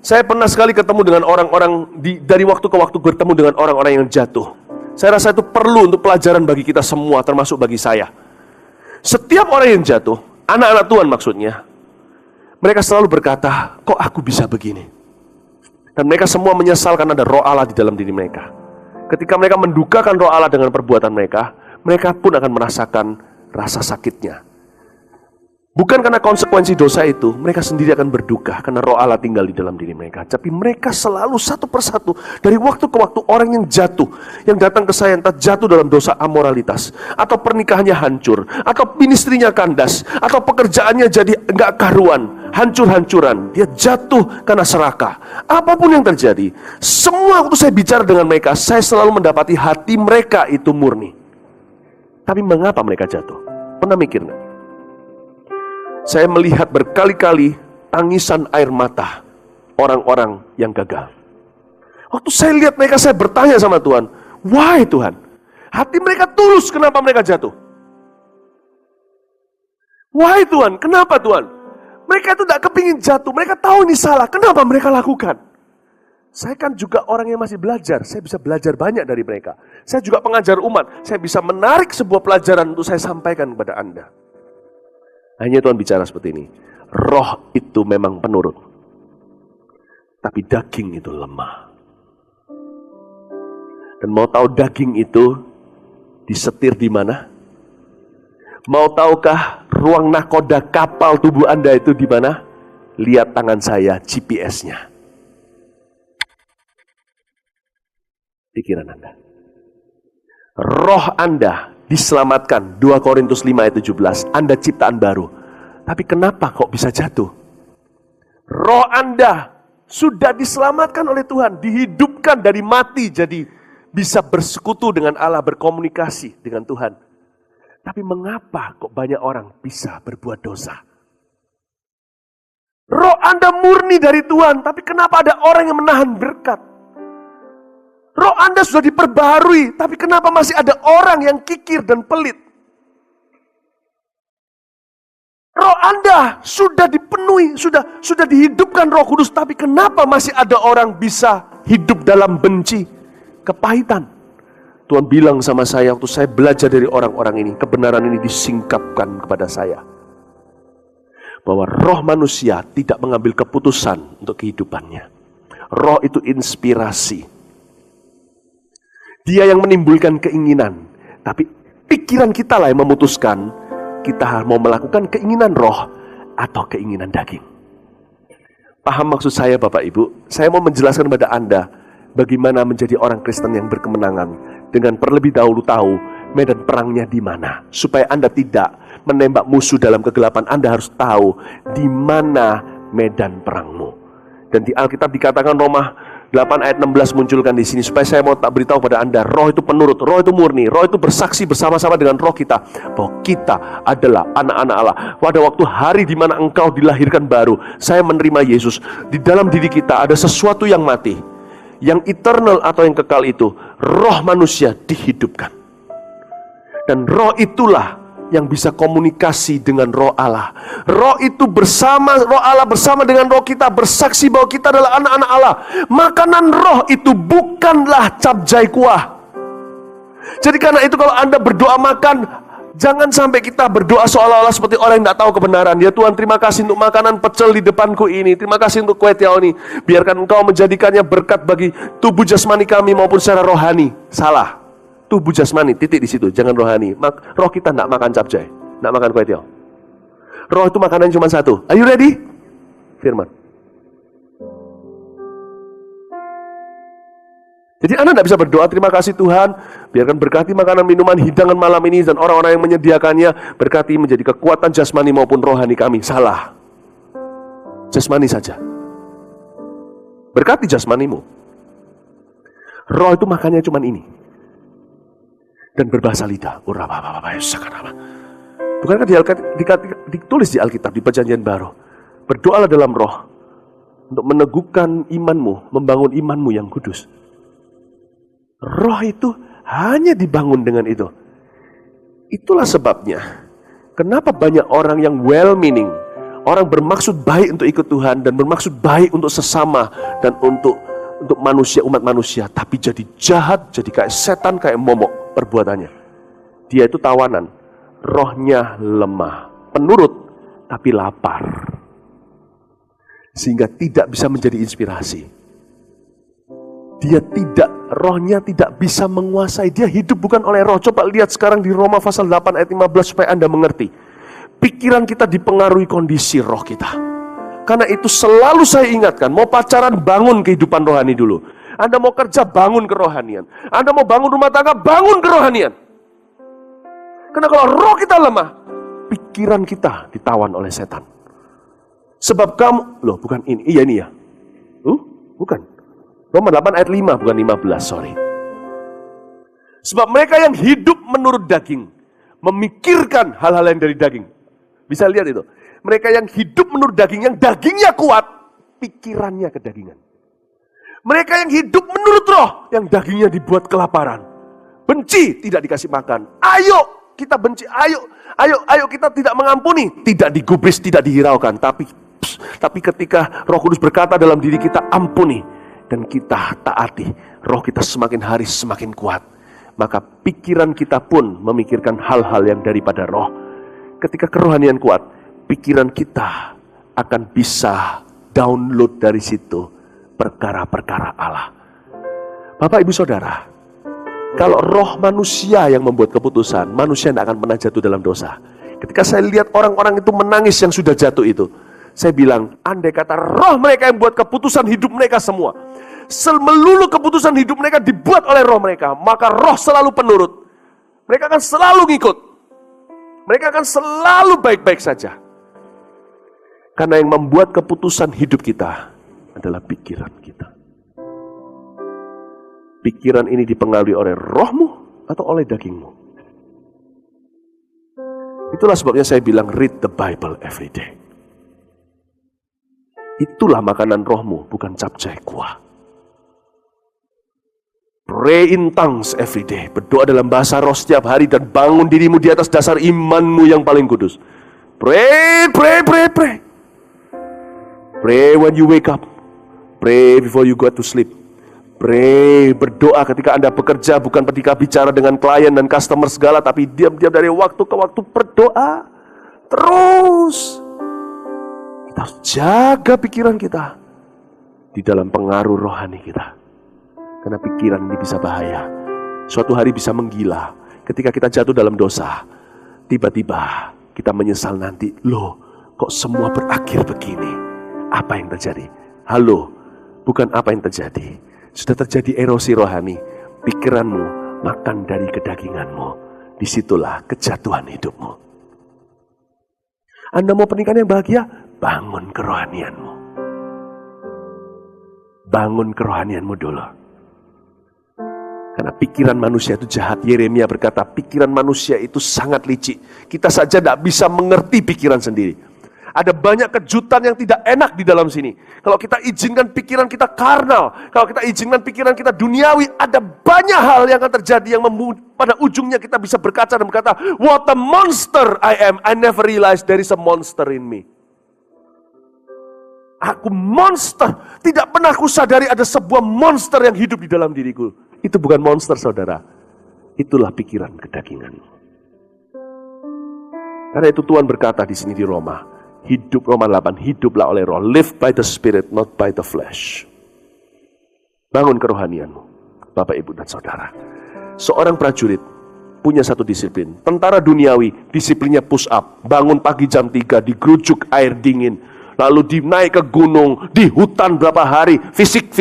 saya pernah sekali ketemu dengan orang-orang dari waktu ke waktu bertemu dengan orang-orang yang jatuh. Saya rasa itu perlu untuk pelajaran bagi kita semua, termasuk bagi saya. Setiap orang yang jatuh, anak-anak Tuhan maksudnya, mereka selalu berkata, kok aku bisa begini? Dan mereka semua menyesal karena ada roh Allah di dalam diri mereka. Ketika mereka mendukakan roh Allah dengan perbuatan mereka, mereka pun akan merasakan rasa sakitnya. Bukan karena konsekuensi dosa itu, mereka sendiri akan berduka karena roh Allah tinggal di dalam diri mereka. Tapi mereka selalu satu persatu, dari waktu ke waktu orang yang jatuh, yang datang ke saya entah jatuh dalam dosa amoralitas, atau pernikahannya hancur, atau ministrinya kandas, atau pekerjaannya jadi enggak karuan, hancur-hancuran, dia jatuh karena serakah. Apapun yang terjadi, semua waktu saya bicara dengan mereka, saya selalu mendapati hati mereka itu murni. Tapi mengapa mereka jatuh? Pernah mikir nggak? Saya melihat berkali-kali tangisan air mata orang-orang yang gagal. Waktu saya lihat mereka, saya bertanya sama Tuhan, why Tuhan? Hati mereka tulus, kenapa mereka jatuh? Why Tuhan? Kenapa Tuhan? Mereka itu tidak kepingin jatuh, mereka tahu ini salah, kenapa mereka lakukan? Saya kan juga orang yang masih belajar, saya bisa belajar banyak dari mereka. Saya juga pengajar umat, saya bisa menarik sebuah pelajaran untuk saya sampaikan kepada Anda. Hanya Tuhan bicara seperti ini, roh itu memang penurut, tapi daging itu lemah. Dan mau tahu daging itu disetir di mana? Mau tahukah ruang nakoda kapal tubuh Anda itu di mana? Lihat tangan saya, GPS-nya. Pikiran Anda. Roh Anda diselamatkan, 2 Korintus 5 ayat 17, Anda ciptaan baru. Tapi kenapa kok bisa jatuh? Roh Anda sudah diselamatkan oleh Tuhan, dihidupkan dari mati, jadi bisa bersekutu dengan Allah, berkomunikasi dengan Tuhan. Tapi mengapa kok banyak orang bisa berbuat dosa? Roh Anda murni dari Tuhan, tapi kenapa ada orang yang menahan berkat? Roh Anda sudah diperbaharui, tapi kenapa masih ada orang yang kikir dan pelit? Roh Anda sudah dipenuhi, sudah dihidupkan Roh Kudus, tapi kenapa masih ada orang bisa hidup dalam benci, kepahitan? Tuhan bilang sama saya waktu saya belajar dari orang-orang ini, kebenaran ini disingkapkan kepada saya. Bahwa roh manusia tidak mengambil keputusan untuk kehidupannya. Roh itu inspirasi. Dia yang menimbulkan keinginan, tapi pikiran kita lah yang memutuskan kita mau melakukan keinginan roh atau keinginan daging. Paham maksud saya Bapak Ibu? Saya mau menjelaskan kepada Anda bagaimana menjadi orang Kristen yang berkemenangan dengan terlebih dahulu tahu medan perangnya di mana, supaya Anda tidak menembak musuh dalam kegelapan. Anda harus tahu di mana medan perangmu. Dan di Alkitab dikatakan Roma 8 ayat 16 munculkan di sini supaya saya mau tak beritahu pada Anda, roh itu penurut, roh itu murni, roh itu bersaksi bersama-sama dengan roh kita bahwa kita adalah anak-anak Allah. Pada waktu hari di mana engkau dilahirkan baru, saya menerima Yesus, di dalam diri kita ada sesuatu yang mati, yang eternal atau yang kekal itu, roh manusia dihidupkan. Dan roh itulah yang bisa komunikasi dengan roh Allah. Roh itu bersama, roh Allah bersama dengan roh kita bersaksi bahwa kita adalah anak-anak Allah. Makanan roh itu bukanlah capjai kuah. Jadi karena itu kalau Anda berdoa makan Jangan sampai kita berdoa seolah-olah seperti orang yang tidak tahu kebenaran. Ya Tuhan, terima kasih untuk makanan pecel di depanku ini. Terima kasih untuk kue tiaw ini. Biarkan Engkau menjadikannya berkat bagi tubuh jasmani kami maupun secara rohani. Salah. Tubuh jasmani, titik di situ. Jangan rohani. Roh kita tidak makan capcay, tidak makan kue tiaw. Roh itu makanan cuma satu. Are you ready? Firman. Jadi Anda tidak bisa berdoa, terima kasih Tuhan, biarkan berkati makanan, minuman, hidangan malam ini, dan orang-orang yang menyediakannya, berkati menjadi kekuatan jasmani maupun rohani kami. Salah. Jasmani saja. Berkati jasmanimu. Roh itu makannya cuma ini. Dan berbahasa lidah. Bukankah ditulis di Alkitab, di Perjanjian Baru, berdoalah dalam roh, untuk meneguhkan imanmu, membangun imanmu yang kudus. Roh itu hanya dibangun dengan itu. Itulah sebabnya kenapa banyak orang yang well-meaning, orang bermaksud baik untuk ikut Tuhan dan bermaksud baik untuk sesama dan untuk manusia, umat manusia, tapi jadi jahat, jadi kayak setan, kayak momok perbuatannya. Dia itu tawanan, rohnya lemah, penurut tapi lapar, sehingga tidak bisa menjadi inspirasi. Dia rohnya tidak bisa menguasai. Dia hidup bukan oleh roh. Coba lihat sekarang di Roma pasal 8 ayat 15 supaya Anda mengerti. Pikiran kita dipengaruhi kondisi roh kita. Karena itu selalu saya ingatkan, mau pacaran bangun kehidupan rohani dulu. Anda mau kerja bangun kerohanian. Anda mau bangun rumah tangga bangun kerohanian. Karena kalau roh kita lemah, pikiran kita ditawan oleh setan. Sebab kamu, bukan ini, iya ini ya. Bukan. Roma 8 ayat 5, bukan 15, sorry. Sebab mereka yang hidup menurut daging, memikirkan hal-hal yang dari daging. Bisa lihat itu. Mereka yang hidup menurut daging, yang dagingnya kuat, pikirannya kedagingan. Mereka yang hidup menurut roh, yang dagingnya dibuat kelaparan. Benci, tidak dikasih makan. Ayo, kita benci, ayo kita tidak mengampuni. Tidak digubris, tidak dihiraukan. Tapi ketika Roh Kudus berkata dalam diri kita, ampuni, dan kita taati, roh kita semakin hari semakin kuat. Maka pikiran kita pun memikirkan hal-hal yang daripada roh. Ketika kerohanian kuat, pikiran kita akan bisa download dari situ perkara-perkara Allah. Bapak, Ibu, Saudara, kalau roh manusia yang membuat keputusan, manusia tidak akan pernah jatuh dalam dosa. Ketika saya lihat orang-orang itu menangis yang sudah jatuh itu, saya bilang, andai kata roh mereka yang buat keputusan hidup mereka semua, melulu keputusan hidup mereka dibuat oleh roh mereka, maka roh selalu penurut. Mereka akan selalu ngikut. Mereka akan selalu baik-baik saja. Karena yang membuat keputusan hidup kita adalah pikiran kita. Pikiran ini dipengaruhi oleh rohmu atau oleh dagingmu. Itulah sebabnya saya bilang read the Bible every day. Itulah makanan rohmu, bukan capcay kuah. Pray in tongues every day. Berdoa dalam bahasa roh setiap hari dan bangun dirimu di atas dasar imanmu yang paling kudus. Pray. Pray when you wake up. Pray before you go to sleep. Pray, berdoa ketika Anda bekerja, bukan ketika bicara dengan klien dan customer segala, tapi diam-diam dari waktu ke waktu berdoa. Terus. Kita harus jaga pikiran kita di dalam pengaruh rohani kita. Karena pikiran ini bisa bahaya. Suatu hari bisa menggila. Ketika kita jatuh dalam dosa, tiba-tiba kita menyesal nanti. Loh, kok semua berakhir begini? Apa yang terjadi? Halo, bukan apa yang terjadi. Sudah terjadi erosi rohani. Pikiranmu makan dari kedaginganmu. Disitulah kejatuhan hidupmu. Anda mau pernikahan yang bahagia? Bangun kerohanianmu. Bangun kerohanianmu dulu. Karena pikiran manusia itu jahat. Yeremia berkata, pikiran manusia itu sangat licik. Kita saja tidak bisa mengerti pikiran sendiri. Ada banyak kejutan yang tidak enak di dalam sini. Kalau kita izinkan pikiran kita karnal, kalau kita izinkan pikiran kita duniawi, ada banyak hal yang akan terjadi yang pada ujungnya kita bisa berkaca dan berkata, what a monster I am. I never realized there is a monster in me. Aku monster. Tidak pernah aku sadari ada sebuah monster yang hidup di dalam diriku. Itu bukan monster, saudara. Itulah pikiran kedagingan. Karena itu Tuhan berkata di sini di Roma 8, hiduplah oleh roh. Live by the Spirit, not by the flesh. Bangun kerohanianmu, Bapak, Ibu, dan Saudara. Seorang prajurit punya satu disiplin. Tentara duniawi, disiplinnya push up. Bangun pagi jam 3, digerujuk air dingin. Lalu dinaik ke gunung, di hutan berapa hari. Fisik.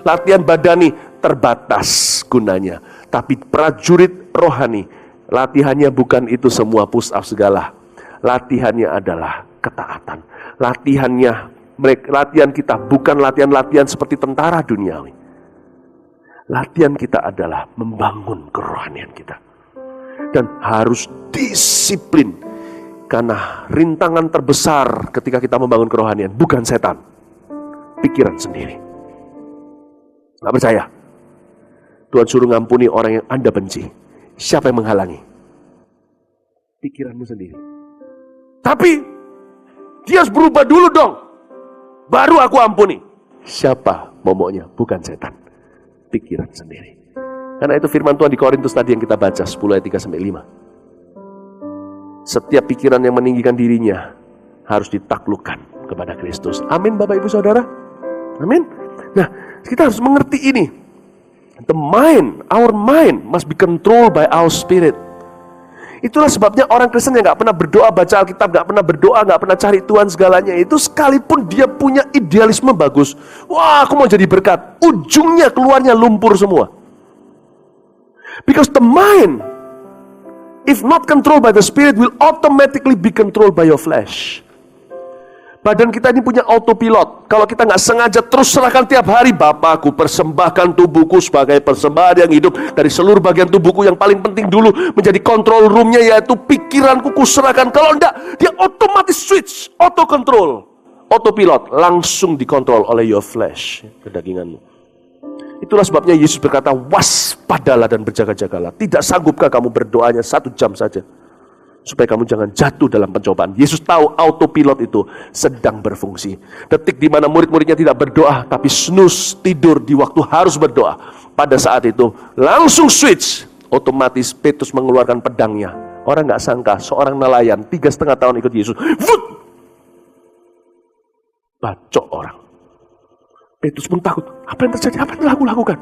Latihan badani terbatas gunanya. Tapi prajurit rohani, latihannya bukan itu semua push up segala. Latihannya adalah ketaatan. Latihan kita bukan latihan seperti tentara duniawi. Latihan kita adalah membangun kerohanian kita. Dan harus disiplin. Karena rintangan terbesar ketika kita membangun kerohanian bukan setan, pikiran sendiri. Nggak percaya? Tuhan suruh ngampuni orang yang Anda benci. Siapa yang menghalangi? Pikiranmu sendiri. Tapi dia harus berubah dulu dong, baru aku ampuni. Siapa momoknya? Bukan setan, pikiran sendiri. Karena itu firman Tuhan di Korintus tadi yang kita baca 10 ayat 3-5. Setiap pikiran yang meninggikan dirinya harus ditaklukkan kepada Kristus. Amin, Bapak, Ibu, Saudara. Amin. Nah, kita harus mengerti ini. Our mind must be controlled by our spirit. Itulah sebabnya orang Kristen yang gak pernah berdoa, baca Alkitab, gak pernah berdoa, gak pernah cari Tuhan segalanya, itu sekalipun dia punya idealisme bagus, wah, aku mau jadi berkat, ujungnya keluarnya lumpur semua. Because the mind, if not controlled by the Spirit, will automatically be controlled by your flesh. Badan kita ini punya autopilot. Kalau kita nggak sengaja terus serahkan tiap hari, Bapakku persembahkan tubuhku sebagai persembahan yang hidup. Dari seluruh bagian tubuhku yang paling penting dulu menjadi control roomnya, yaitu pikiranku kuserahkan. Kalau enggak, dia otomatis switch, auto control, autopilot, langsung dikontrol oleh your flesh, kedaginganmu. Itulah sebabnya Yesus berkata, waspadalah dan berjaga-jagalah. Tidak sanggupkah kamu berdoanya 1 jam saja, supaya kamu jangan jatuh dalam pencobaan. Yesus tahu autopilot itu sedang berfungsi. Detik di mana murid-muridnya tidak berdoa, tapi snooze, tidur di waktu harus berdoa. Pada saat itu langsung switch, otomatis Petrus mengeluarkan pedangnya. Orang gak sangka seorang nelayan 3,5 tahun ikut Yesus, bacok orang. Petrus pun takut. Apa yang terjadi? Apa yang telah aku lakukan?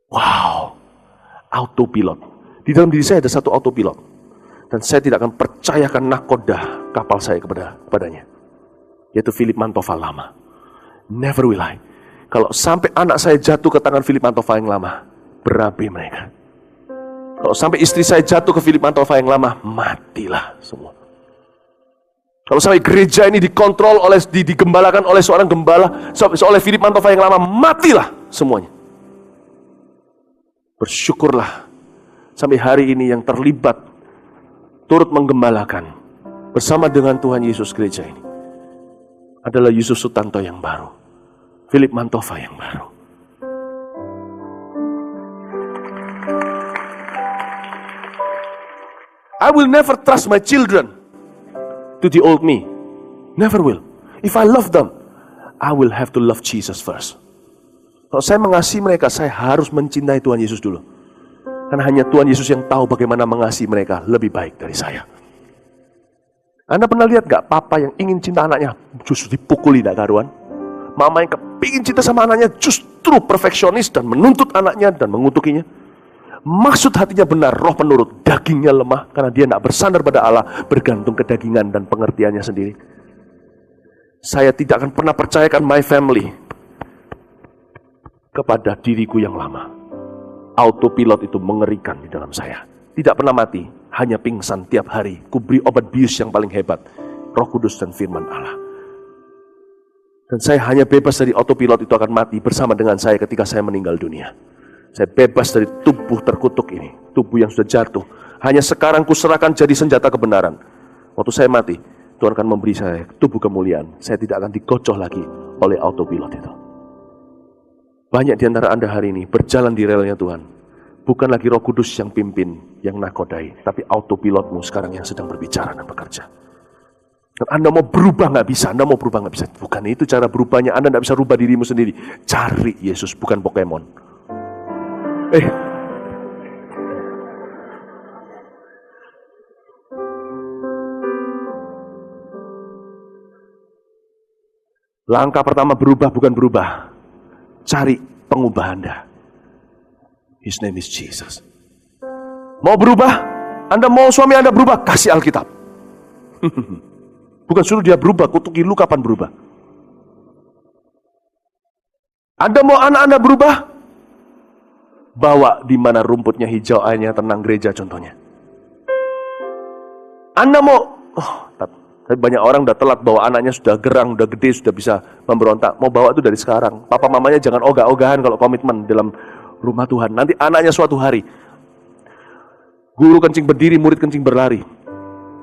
Wow, autopilot. Di dalam diri saya ada satu autopilot, dan saya tidak akan percayakan nakoda kapal saya kepadanya, yaitu Philip Mantoval lama. Never will I. Kalau sampai anak saya jatuh ke tangan Philip Mantoval yang lama, berapi mereka. Kalau sampai istri saya jatuh ke Philip Mantoval yang lama, matilah semua. Kalau sampai gereja ini dikontrol oleh, digembalakan oleh seorang gembala, oleh Philip Mantoval yang lama, matilah semuanya. Bersyukurlah sampai hari ini yang terlibat turut menggembalakan bersama dengan Tuhan Yesus gereja ini adalah Yusuf Sutanto yang baru, Philip Mantoval yang baru. I will never trust my children to the old me. Never will. If I love them, I will have to love Jesus first. Kalau saya mengasihi mereka, saya harus mencintai Tuhan Yesus dulu. Karena hanya Tuhan Yesus yang tahu bagaimana mengasihi mereka lebih baik dari saya. Anda pernah lihat gak papa yang ingin cinta anaknya justru dipukuli tidak karuan? Mama yang kepingin cinta sama anaknya justru perfeksionis dan menuntut anaknya dan mengutukinya. Maksud hatinya benar, roh penurut, dagingnya lemah karena dia tidak bersandar pada Allah, bergantung kedagingan dan pengertiannya sendiri. Saya tidak akan pernah percayakan my family kepada diriku yang lama. Autopilot itu mengerikan di dalam saya. Tidak pernah mati, hanya pingsan tiap hari. Kuberi obat bius yang paling hebat, Roh Kudus dan firman Allah. Dan saya hanya bebas dari autopilot itu akan mati bersama dengan saya ketika saya meninggal dunia. Saya bebas dari tubuh terkutuk ini, tubuh yang sudah jatuh. Hanya sekarang kuserahkan jadi senjata kebenaran. Waktu saya mati, Tuhan akan memberi saya tubuh kemuliaan. Saya tidak akan digocoh lagi oleh autopilot itu. Banyak di antara Anda hari ini berjalan di relnya Tuhan. Bukan lagi Roh Kudus yang pimpin, yang nakodai, tapi autopilotmu sekarang yang sedang berbicara dan bekerja. Dan Anda mau berubah nggak bisa, Anda mau berubah nggak bisa. Bukan itu cara berubahnya, Anda nggak bisa rubah dirimu sendiri. Cari Yesus, bukan Pokemon. Langkah pertama berubah bukan berubah. Cari pengubah Anda. His name is Jesus. Mau berubah? Anda mau suami Anda berubah? Kasih Alkitab. Bukan suruh dia berubah, kutuki lu kapan berubah. Anda mau anak Anda berubah? Bawa di mana rumputnya hijau, airnya tenang, gereja contohnya. Anda mau, tapi banyak orang udah telat bawa anaknya, sudah gerang, udah gede, sudah bisa memberontak. Mau bawa itu dari sekarang. Papa mamanya jangan ogah-ogahan kalau komitmen dalam rumah Tuhan. Nanti anaknya suatu hari, guru kencing berdiri, murid kencing berlari.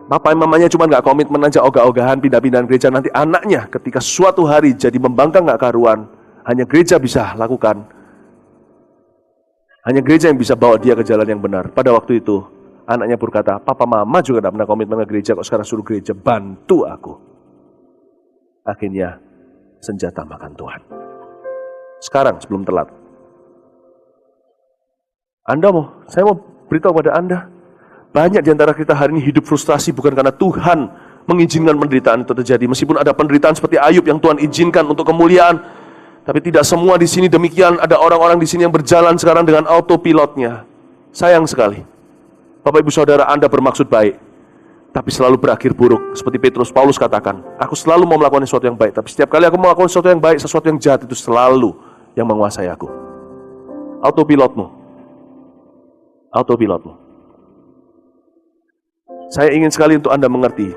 Papa mamanya cuma gak komitmen aja, ogah-ogahan, pindah-pindahan gereja. Nanti anaknya ketika suatu hari jadi membangkang gak karuan, hanya gereja bisa lakukan. Hanya gereja yang bisa bawa dia ke jalan yang benar. Pada waktu itu, anaknya berkata, Papa Mama juga tidak pernah komitmen ke gereja, kok sekarang suruh gereja bantu aku. Akhirnya, senjata makan Tuhan. Sekarang, sebelum telat. Saya mau beritahu pada Anda, banyak di antara kita hari ini hidup frustrasi bukan karena Tuhan mengizinkan penderitaan itu terjadi. Meskipun ada penderitaan seperti Ayub yang Tuhan izinkan untuk kemuliaan, tapi tidak semua di sini demikian. Ada orang-orang di sini yang berjalan sekarang dengan autopilotnya. Sayang sekali. Bapak Ibu Saudara, Anda bermaksud baik, tapi selalu berakhir buruk. Seperti Paulus katakan, aku selalu mau melakukan sesuatu yang baik, tapi setiap kali aku melakukan sesuatu yang baik, sesuatu yang jahat itu selalu yang menguasai aku. Autopilotmu. Saya ingin sekali untuk Anda mengerti,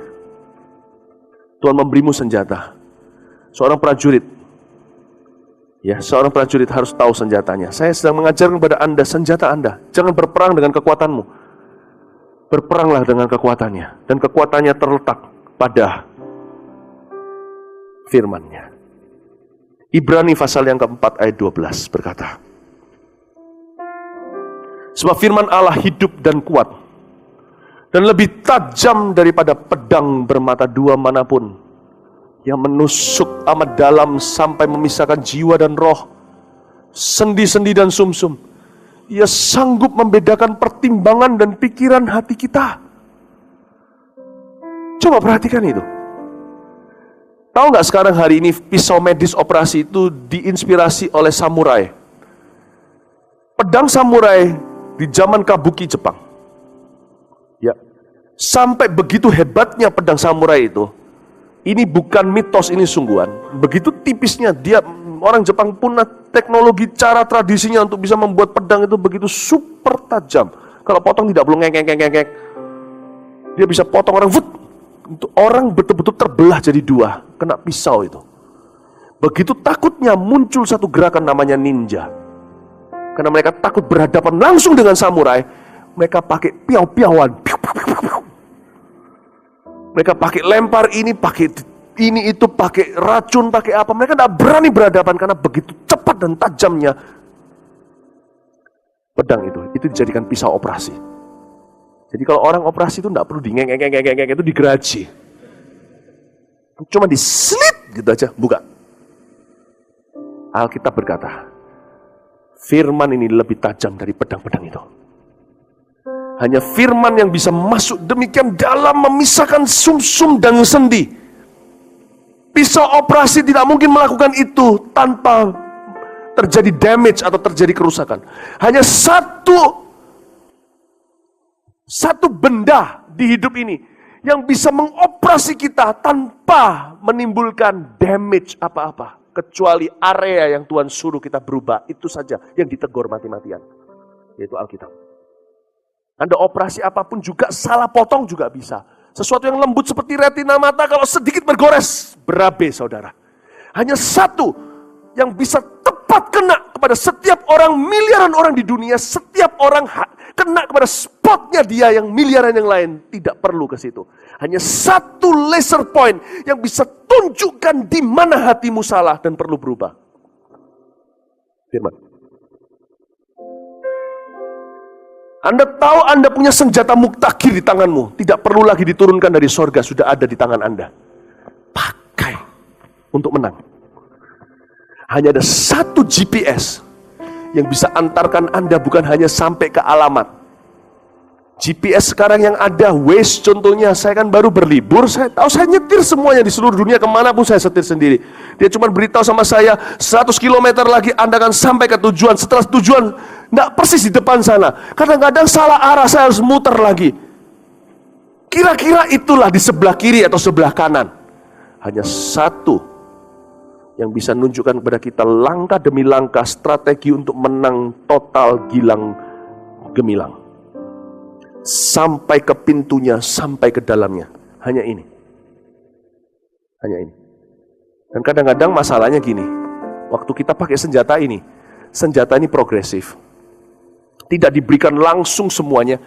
Tuhan memberimu senjata. Seorang prajurit, seorang prajurit harus tahu senjatanya. Saya sedang mengajarkan kepada Anda senjata Anda. Jangan berperang dengan kekuatanmu. Berperanglah dengan kekuatannya. Dan kekuatannya terletak pada firman-Nya. Ibrani pasal yang keempat ayat 12 berkata, sebab firman Allah hidup dan kuat, dan lebih tajam daripada pedang bermata dua manapun, yang menusuk amat dalam sampai memisahkan jiwa dan roh, sendi-sendi dan sumsum. Ia sanggup membedakan pertimbangan dan pikiran hati kita. Coba perhatikan itu. Tahu nggak sekarang hari ini pisau medis operasi itu diinspirasi oleh samurai. Pedang samurai di zaman Kabuki Jepang. Sampai begitu hebatnya pedang samurai itu. Ini bukan mitos, ini sungguhan. Begitu tipisnya dia, orang Jepang punya teknologi cara tradisinya untuk bisa membuat pedang itu begitu super tajam. Kalau potong tidak perlu ngek. Dia bisa potong orang, untuk orang betul-betul terbelah jadi dua, kena pisau itu. Begitu takutnya muncul satu gerakan namanya ninja. Karena mereka takut berhadapan langsung dengan samurai, mereka pakai piau-piauan. Mereka pakai lempar ini, pakai ini itu, pakai racun, pakai apa. Mereka tidak berani berhadapan karena begitu cepat dan tajamnya pedang itu. Itu dijadikan pisau operasi. Jadi kalau orang operasi itu tidak perlu dingeng-ngeng, itu digeraji. Cuma dislit gitu aja, buka. Alkitab berkata, firman ini lebih tajam dari pedang-pedang itu. Hanya firman yang bisa masuk demikian dalam, memisahkan sumsum dan sendi. Pisau operasi tidak mungkin melakukan itu tanpa terjadi damage atau terjadi kerusakan. Hanya satu benda di hidup ini yang bisa mengoperasi kita tanpa menimbulkan damage apa-apa. Kecuali area yang Tuhan suruh kita berubah, itu saja yang ditegur mati-matian. Yaitu Alkitab. Anda operasi apapun juga, salah potong juga bisa. Sesuatu yang lembut seperti retina mata, kalau sedikit bergores, berabe saudara. Hanya satu yang bisa tepat kena kepada setiap orang, miliaran orang di dunia. Setiap orang kena kepada spotnya dia, yang miliaran yang lain tidak perlu ke situ. Hanya satu laser point yang bisa tunjukkan di mana hatimu salah dan perlu berubah. Firman. Anda tahu Anda punya senjata muktakhir di tanganmu. Tidak perlu lagi diturunkan dari sorga, sudah ada di tangan Anda. Pakai untuk menang. Hanya ada satu GPS yang bisa antarkan Anda bukan hanya sampai ke alamat. GPS sekarang yang ada, Waze contohnya, saya kan baru berlibur, saya tahu saya nyetir semuanya di seluruh dunia, kemanapun saya setir sendiri. Dia cuma beritahu sama saya, 100 km lagi Anda akan sampai ke tujuan, setelah tujuan, enggak persis di depan sana. Kadang-kadang salah arah, saya harus muter lagi. Kira-kira itulah di sebelah kiri atau sebelah kanan. Hanya satu yang bisa menunjukkan kepada kita langkah demi langkah strategi untuk menang total gilang gemilang. Sampai ke pintunya, sampai ke dalamnya. Hanya ini. Hanya ini. Dan kadang-kadang masalahnya gini. Waktu kita pakai senjata ini progresif. Tidak diberikan langsung semuanya,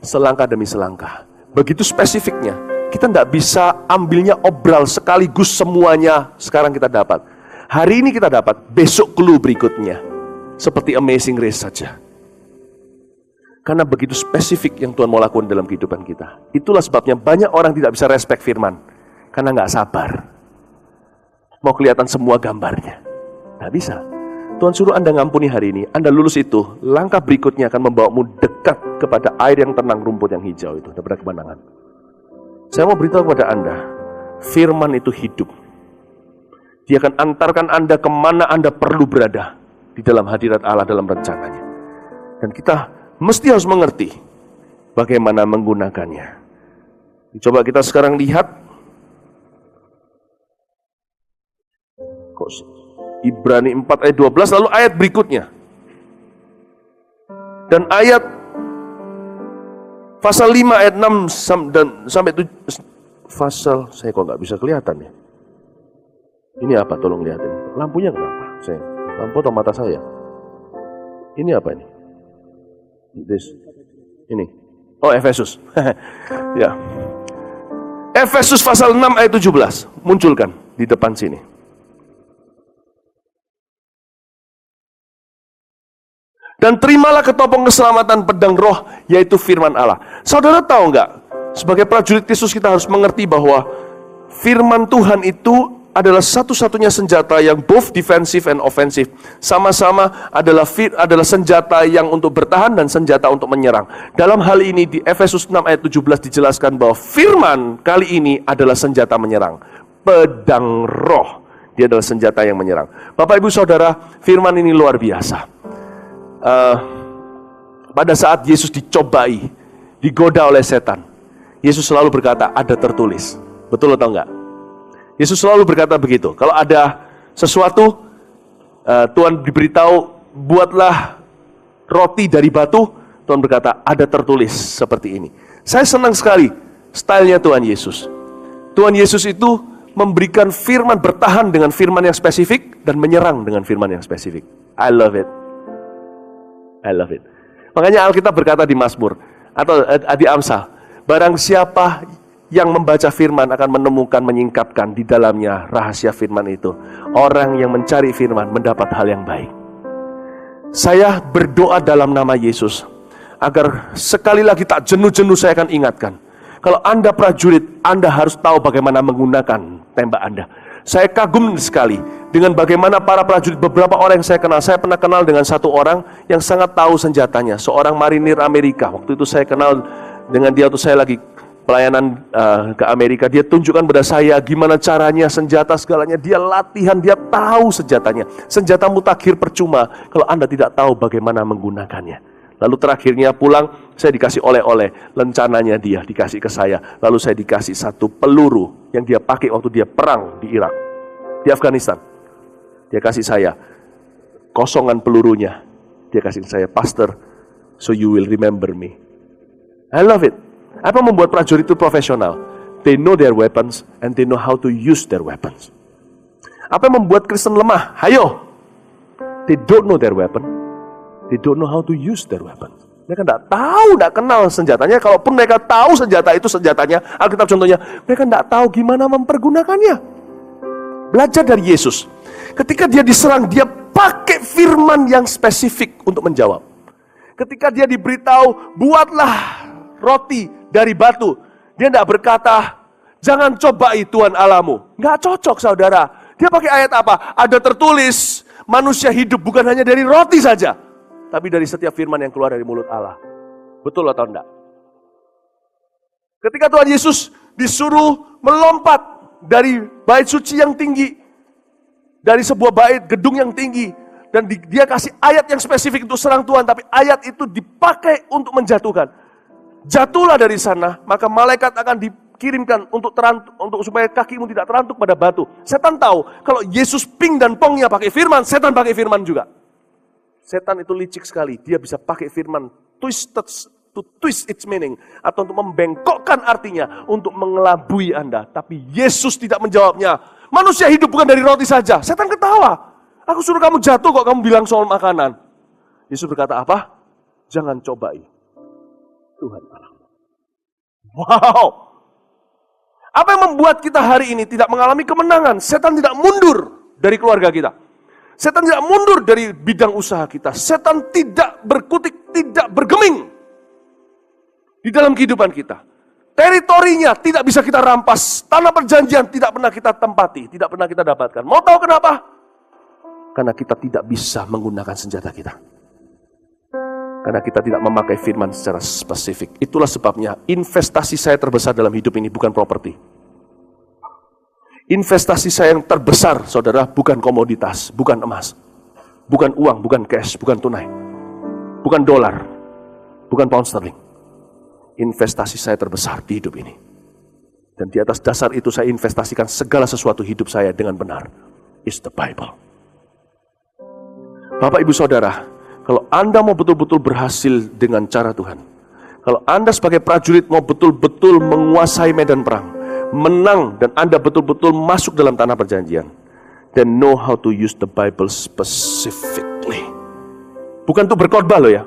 selangkah demi selangkah. Begitu spesifiknya. Kita tidak bisa ambilnya obral sekaligus semuanya sekarang kita dapat. Hari ini kita dapat, besok clue berikutnya. Seperti Amazing Race saja. Karena begitu spesifik yang Tuhan mau lakukan dalam kehidupan kita. Itulah sebabnya banyak orang tidak bisa respect firman. Karena nggak sabar. Mau kelihatan semua gambarnya. Nggak bisa. Tuhan suruh Anda ngampuni hari ini. Anda lulus itu. Langkah berikutnya akan membawamu dekat kepada air yang tenang, rumput yang hijau itu. Daripada kemenangan. Saya mau beritahu kepada Anda. Firman itu hidup. Dia akan antarkan Anda kemana Anda perlu berada. Di dalam hadirat Allah, dalam rencananya. Dan kita mesti harus mengerti bagaimana menggunakannya. Coba kita sekarang lihat Ibrani 4 ayat 12, lalu ayat berikutnya. Dan ayat pasal 5 ayat 6 dan sampai 7 pasal, saya kok nggak bisa kelihatan ya. Ini apa? Tolong lihatin. Lampunya kenapa? Lampu atau mata saya? Ini apa ini? Ini. Oh, Efesus. Ya. Efesus pasal 6 ayat 17. Munculkan di depan sini. Dan terimalah ketopong keselamatan pedang roh, yaitu firman Allah. Saudara tahu enggak? Sebagai prajurit Kristus kita harus mengerti bahwa firman Tuhan itu adalah satu-satunya senjata yang both defensive and offensive. Sama-sama adalah senjata yang untuk bertahan dan senjata untuk menyerang. Dalam hal ini di Efesus 6 ayat 17 dijelaskan bahwa firman kali ini adalah senjata menyerang. Pedang roh, dia adalah senjata yang menyerang. Bapak Ibu Saudara, firman ini luar biasa. Pada saat Yesus dicobai, digoda oleh setan, Yesus selalu berkata, ada tertulis. Betul atau enggak? Yesus selalu berkata begitu. Kalau ada sesuatu, Tuhan diberitahu, buatlah roti dari batu, Tuhan berkata, ada tertulis seperti ini. Saya senang sekali stylenya Tuhan Yesus. Tuhan Yesus itu memberikan firman, bertahan dengan firman yang spesifik, dan menyerang dengan firman yang spesifik. I love it. I love it. Makanya Alkitab berkata di Mazmur, atau di Amsal, barang siapa yang membaca firman akan menemukan, menyingkapkan di dalamnya rahasia firman itu. Orang yang mencari firman mendapat hal yang baik. Saya berdoa dalam nama Yesus, agar sekali lagi tak jenuh-jenuh saya akan ingatkan. Kalau Anda prajurit, Anda harus tahu bagaimana menggunakan tembak Anda. Saya kagum sekali dengan bagaimana para prajurit, beberapa orang yang saya kenal. Saya pernah kenal dengan satu orang yang sangat tahu senjatanya. Seorang marinir Amerika. Waktu itu saya kenal dengan dia waktu saya lagi pelayanan ke Amerika. Dia tunjukkan pada saya gimana caranya, senjata segalanya. Dia latihan, dia tahu senjatanya. Senjata mutakhir percuma kalau Anda tidak tahu bagaimana menggunakannya. Lalu terakhirnya pulang, saya dikasih oleh-oleh. Lencananya dia dikasih ke saya. Lalu saya dikasih satu peluru yang dia pakai waktu dia perang di Irak, di Afghanistan. Dia kasih saya kosongan pelurunya. Dia kasih saya, Pastor, so you will remember me. I love it. Apa membuat prajurit itu profesional? They know their weapons and they know how to use their weapons. Apa yang membuat Kristen lemah? Hayo. They don't know their weapon. They don't know how to use their weapons. Mereka tidak tahu, tidak kenal senjatanya. Kalaupun mereka tahu senjata itu senjatanya, Alkitab contohnya, mereka tidak tahu gimana mempergunakannya. Belajar dari Yesus. Ketika dia diserang, dia pakai firman yang spesifik untuk menjawab. Ketika dia diberitahu, buatlah roti dari batu, dia tidak berkata, jangan cobai Tuhan Allahmu. Nggak cocok saudara. Dia pakai ayat apa? Ada tertulis, manusia hidup bukan hanya dari roti saja, tapi dari setiap firman yang keluar dari mulut Allah. Betul atau enggak? Ketika Tuhan Yesus disuruh melompat dari bait suci yang tinggi, dari sebuah bait gedung yang tinggi, dan dia kasih ayat yang spesifik untuk serang Tuhan, tapi ayat itu dipakai untuk menjatuhkan. Jatuhlah dari sana, maka malaikat akan dikirimkan untuk supaya kakimu tidak terantuk pada batu. Setan tahu kalau Yesus ping dan pongnya pakai firman, setan pakai firman juga. Setan itu licik sekali, dia bisa pakai firman to twist its meaning, atau untuk membengkokkan artinya, untuk mengelabui Anda. Tapi Yesus tidak menjawabnya. Manusia hidup bukan dari roti saja. Setan ketawa. Aku suruh kamu jatuh kok kamu bilang soal makanan. Yesus berkata apa? Jangan cobai Tuhan Allahmu. Wow. Apa yang membuat kita hari ini tidak mengalami kemenangan? Setan tidak mundur dari keluarga kita. Setan tidak mundur dari bidang usaha kita. Setan tidak berkutik, tidak bergeming di dalam kehidupan kita. Teritorinya tidak bisa kita rampas. Tanah perjanjian tidak pernah kita tempati, tidak pernah kita dapatkan. Mau tahu kenapa? Karena kita tidak bisa menggunakan senjata kita. Karena kita tidak memakai firman secara spesifik. Itulah sebabnya investasi saya terbesar dalam hidup ini bukan properti. Investasi saya yang terbesar, saudara, bukan komoditas, bukan emas, bukan uang, bukan cash, bukan tunai, bukan dolar, bukan pound sterling. Investasi saya terbesar di hidup ini. Dan di atas dasar itu saya investasikan segala sesuatu hidup saya dengan benar. It's the Bible. Bapak, Ibu, Saudara, kalau Anda mau betul-betul berhasil dengan cara Tuhan, kalau Anda sebagai prajurit mau betul-betul menguasai medan perang, menang, dan Anda betul-betul masuk dalam tanah perjanjian, then know how to use the Bible specifically. Bukan untuk berkhotbah loh ya,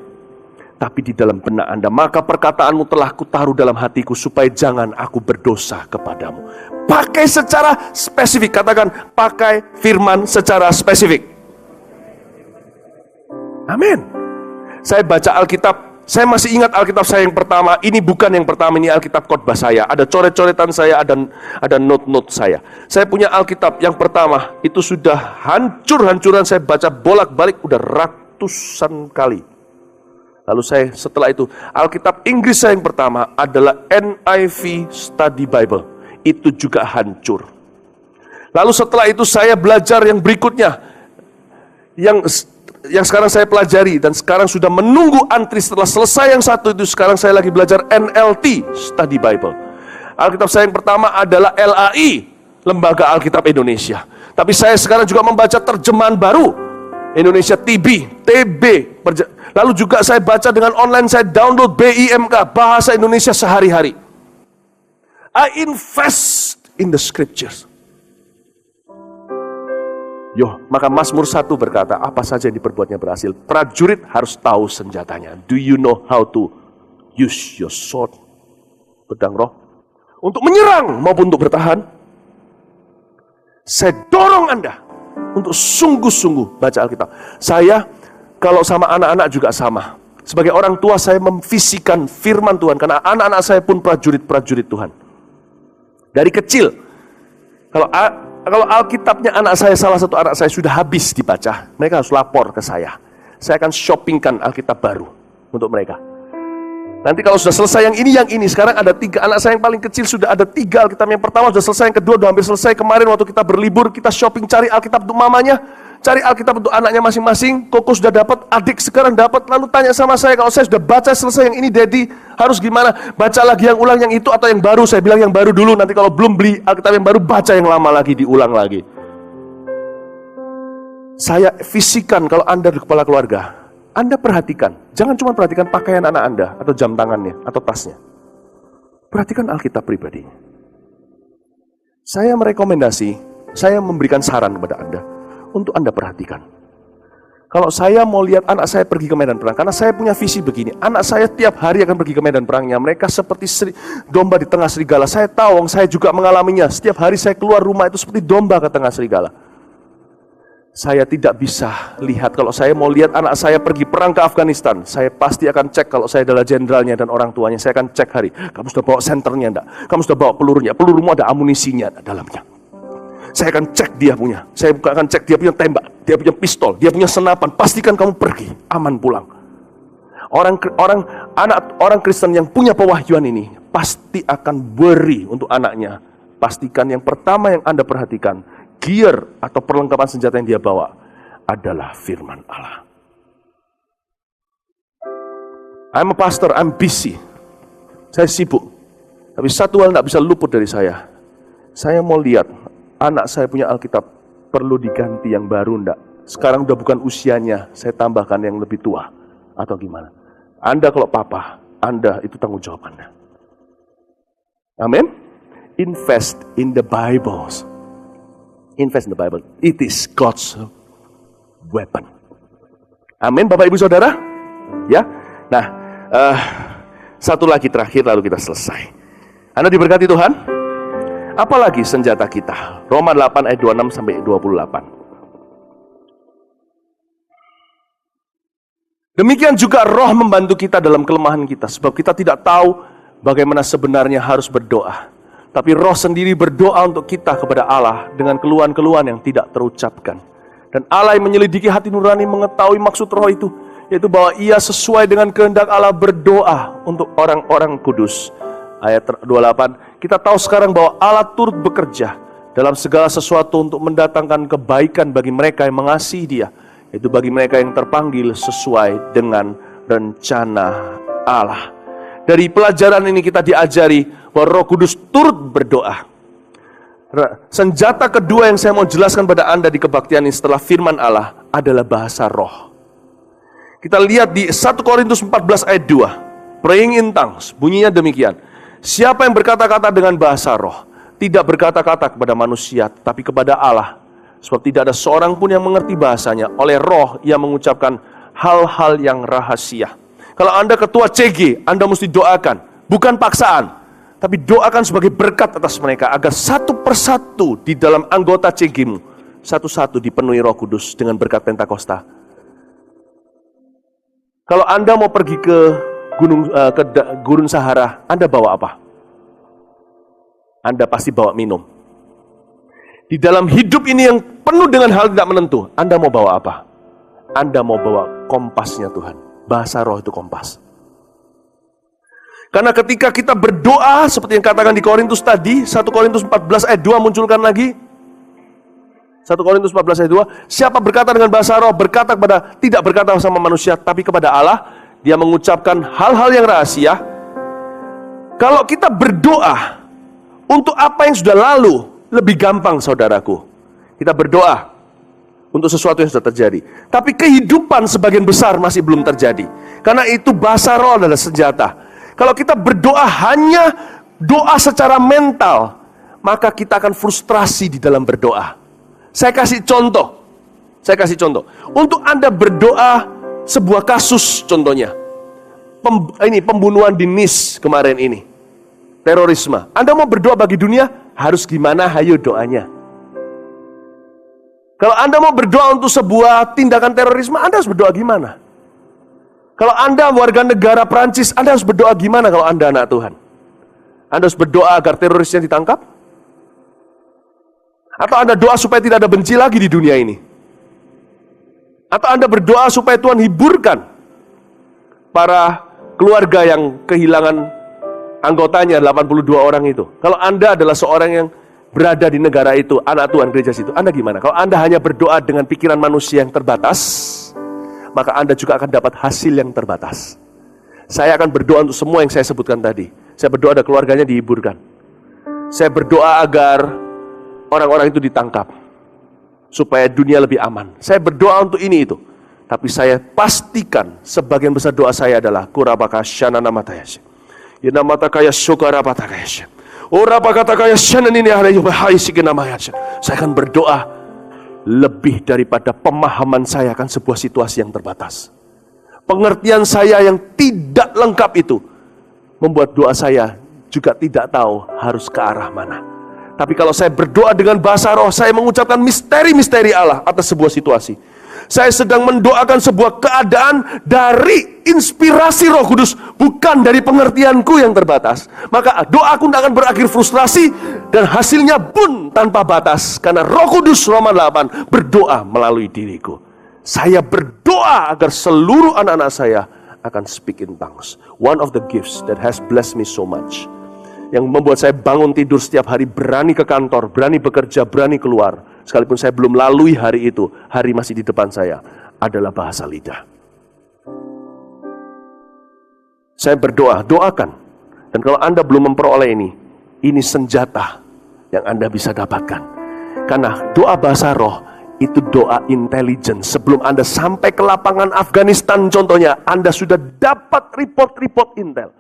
tapi di dalam benak Anda. Maka perkataanmu telah kutaruh dalam hatiku, supaya jangan aku berdosa kepadamu. Pakai secara spesifik. Katakan, pakai firman secara spesifik. Amin. Saya baca Alkitab, saya masih ingat Alkitab saya yang pertama. Ini bukan yang pertama, ini Alkitab khotbah saya. Ada coret-coretan saya, ada note-note saya. Saya punya Alkitab yang pertama, itu sudah hancur-hancuran. Saya baca bolak-balik udah ratusan kali. Lalu setelah itu, Alkitab Inggris saya yang pertama adalah NIV Study Bible. Itu juga hancur. Lalu setelah itu saya belajar yang berikutnya, yang sekarang saya pelajari, dan sekarang sudah menunggu antri setelah selesai yang satu itu. Sekarang saya lagi belajar NLT Study Bible. Alkitab saya yang pertama adalah LAI, Lembaga Alkitab Indonesia. Tapi saya sekarang juga membaca terjemahan baru, Indonesia TB. Lalu juga saya baca dengan online, saya download BIMK, Bahasa Indonesia Sehari-hari. I invest in the scriptures. Maka Mazmur 1 berkata, apa saja yang diperbuatnya berhasil. Prajurit harus tahu senjatanya. Do you know how to use your sword? Pedang roh. Untuk menyerang maupun untuk bertahan. Saya dorong Anda untuk sungguh-sungguh baca Alkitab. Saya, kalau sama anak-anak juga sama. Sebagai orang tua, saya memvisikan firman Tuhan. Karena anak-anak saya pun prajurit-prajurit Tuhan. Dari kecil, kalau Alkitabnya anak saya, salah satu anak saya sudah habis dibaca, mereka harus lapor ke saya. Saya akan shoppingkan Alkitab baru untuk mereka. Nanti kalau sudah selesai yang ini, sekarang ada 3. Anak saya yang paling kecil sudah ada 3 Alkitab. Yang pertama sudah selesai, yang kedua sudah hampir selesai. Kemarin waktu kita berlibur, kita shopping cari Alkitab untuk mamanya, cari Alkitab untuk anaknya masing-masing. Koko sudah dapat, adik sekarang dapat. Lalu tanya sama saya, kalau saya sudah baca selesai yang ini, Daddy, harus gimana? Baca lagi yang ulang yang itu atau yang baru? Saya bilang yang baru dulu, nanti kalau belum beli Alkitab yang baru, baca yang lama lagi, diulang lagi. Saya visikan kalau Anda di kepala keluarga, Anda perhatikan, jangan cuma perhatikan pakaian anak Anda, atau jam tangannya, atau tasnya. Perhatikan Alkitab pribadinya. Saya merekomendasi, saya memberikan saran kepada Anda, untuk Anda perhatikan. Kalau saya mau lihat anak saya pergi ke medan perang, karena saya punya visi begini, anak saya tiap hari akan pergi ke medan perangnya, mereka seperti domba di tengah serigala. Saya tahu, saya juga mengalaminya, setiap hari saya keluar rumah itu seperti domba ke tengah serigala. Saya tidak bisa lihat, kalau saya mau lihat anak saya pergi perang ke Afghanistan, saya pasti akan cek, kalau saya adalah jenderalnya dan orang tuanya, saya akan cek hari, kamu sudah bawa senternya enggak? Kamu sudah bawa pelurunya? Pelurumu ada amunisinya dalamnya. Saya akan cek dia punya. Saya akan cek dia punya tembak, dia punya pistol, dia punya senapan. Pastikan kamu pergi, aman pulang. Orang Kristen yang punya pewahyuan ini pasti akan beri untuk anaknya. Pastikan yang pertama yang Anda perhatikan, gear atau perlengkapan senjata yang dia bawa adalah firman Allah. I'm a pastor, I'm busy. Saya sibuk. Tapi satu hal tidak bisa luput dari saya. Saya mau lihat anak saya punya Alkitab perlu diganti yang baru enggak. Sekarang udah bukan usianya, saya tambahkan yang lebih tua. Atau gimana? Anda kalau papa, Anda itu tanggung jawab Anda. Amin. Invest in the Bibles. Invest in the Bible. It is God's weapon. Amin, Bapak Ibu Saudara. Ya. Nah, satu lagi terakhir lalu kita selesai. Anda diberkati Tuhan. Apalagi senjata kita? Roma 8 ayat 26 sampai 28. Demikian juga Roh membantu kita dalam kelemahan kita, sebab kita tidak tahu bagaimana sebenarnya harus berdoa. Tapi Roh sendiri berdoa untuk kita kepada Allah dengan keluhan-keluhan yang tidak terucapkan. Dan Allah yang menyelidiki hati nurani mengetahui maksud Roh itu, yaitu bahwa ia sesuai dengan kehendak Allah berdoa untuk orang-orang kudus. Ayat 28, kita tahu sekarang bahwa Allah turut bekerja dalam segala sesuatu untuk mendatangkan kebaikan bagi mereka yang mengasihi Dia, yaitu bagi mereka yang terpanggil sesuai dengan rencana Allah. Dari pelajaran ini kita diajari bahwa Roh Kudus turut berdoa. Senjata kedua yang saya mau jelaskan pada Anda di kebaktian ini setelah firman Allah adalah bahasa roh. Kita lihat di 1 Korintus 14 ayat 2. Praying in tongues, bunyinya demikian. Siapa yang berkata-kata dengan bahasa roh, tidak berkata-kata kepada manusia, tapi kepada Allah. Sebab tidak ada seorang pun yang mengerti bahasanya. Oleh roh ia mengucapkan hal-hal yang rahasia. Kalau Anda ketua CG, Anda mesti doakan, bukan paksaan, tapi doakan sebagai berkat atas mereka, agar satu persatu di dalam anggota CG-mu, satu-satu dipenuhi Roh Kudus dengan berkat Pentakosta. Kalau Anda mau pergi ke Gurun Sahara, Anda bawa apa? Anda pasti bawa minum. Di dalam hidup ini yang penuh dengan hal tidak menentu, Anda mau bawa apa? Anda mau bawa kompasnya Tuhan. Bahasa roh itu kompas. Karena ketika kita berdoa, seperti yang katakan di Korintus tadi, 1 Korintus 14 ayat 2 munculkan lagi. 1 Korintus 14 ayat 2, siapa berkata dengan bahasa roh, tidak berkata sama manusia, tapi kepada Allah. Dia mengucapkan hal-hal yang rahasia. Kalau kita berdoa untuk apa yang sudah lalu, lebih gampang saudaraku. Kita berdoa untuk sesuatu yang sudah terjadi. Tapi kehidupan sebagian besar masih belum terjadi. Karena itu bahasa roh adalah senjata. Kalau kita berdoa hanya doa secara mental, maka kita akan frustrasi di dalam berdoa. Saya kasih contoh. Untuk Anda berdoa sebuah kasus contohnya. Pembunuhan di Nice kemarin ini. Terorisme. Anda mau berdoa bagi dunia, harus gimana? Hayo doanya. Kalau Anda mau berdoa untuk sebuah tindakan terorisme, Anda harus berdoa gimana? Kalau Anda warga negara Prancis, Anda harus berdoa gimana kalau Anda anak Tuhan? Anda harus berdoa agar terorisnya ditangkap? Atau Anda doa supaya tidak ada benci lagi di dunia ini? Atau Anda berdoa supaya Tuhan hiburkan para keluarga yang kehilangan anggotanya, 82 orang itu? Kalau Anda adalah seorang yang berada di negara itu, anak Tuhan gereja situ, Anda gimana? Kalau Anda hanya berdoa dengan pikiran manusia yang terbatas, maka Anda juga akan dapat hasil yang terbatas. Saya akan berdoa untuk semua yang saya sebutkan tadi. Saya berdoa agar keluarganya dihiburkan. Saya berdoa agar orang-orang itu ditangkap, supaya dunia lebih aman. Saya berdoa untuk ini itu. Tapi saya pastikan sebagian besar doa saya adalah kurabaka shana namatayasya. Yanamataka shokarapatayasya. Saya akan berdoa lebih daripada pemahaman saya akan sebuah situasi yang terbatas. Pengertian saya yang tidak lengkap itu membuat doa saya juga tidak tahu harus ke arah mana. Tapi kalau saya berdoa dengan bahasa roh, saya mengucapkan misteri-misteri Allah atas sebuah situasi. Saya sedang mendoakan sebuah keadaan dari inspirasi Roh Kudus, bukan dari pengertianku yang terbatas. Maka doaku tidak akan berakhir frustrasi, dan hasilnya pun tanpa batas. Karena Roh Kudus, Roma 8, berdoa melalui diriku. Saya berdoa agar seluruh anak-anak saya akan speak in tongues. One of the gifts that has blessed me so much yang membuat saya bangun tidur setiap hari, berani ke kantor, berani bekerja, berani keluar. Sekalipun saya belum lalui hari itu, hari masih di depan saya, adalah bahasa lidah. Saya berdoa, doakan. Dan kalau Anda belum memperoleh ini senjata yang Anda bisa dapatkan. Karena doa bahasa roh itu doa intelijen. Sebelum Anda sampai ke lapangan Afghanistan contohnya, Anda sudah dapat report-report intel.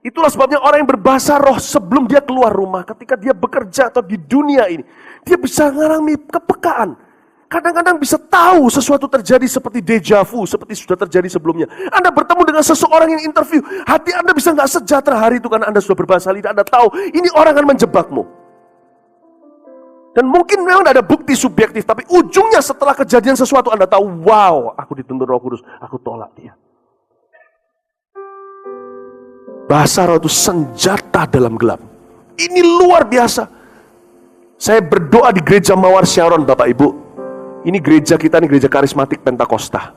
Itulah sebabnya orang yang berbahasa roh sebelum dia keluar rumah, ketika dia bekerja atau di dunia ini, dia bisa mengalami kepekaan. Kadang-kadang bisa tahu sesuatu terjadi seperti deja vu, seperti sudah terjadi sebelumnya. Anda bertemu dengan seseorang yang interview, hati Anda bisa nggak sejahtera hari itu karena Anda sudah berbahasa lidah. Anda tahu ini orang akan menjebakmu. Dan mungkin memang ada bukti subjektif, tapi ujungnya setelah kejadian sesuatu Anda tahu, wow, aku dituntun Roh Kudus, aku tolak dia. Bahasa roh itu senjata dalam gelap. Ini luar biasa. Saya berdoa di gereja Mawar Sharon, Bapak Ibu. Ini gereja kita, ini gereja karismatik Pentakosta.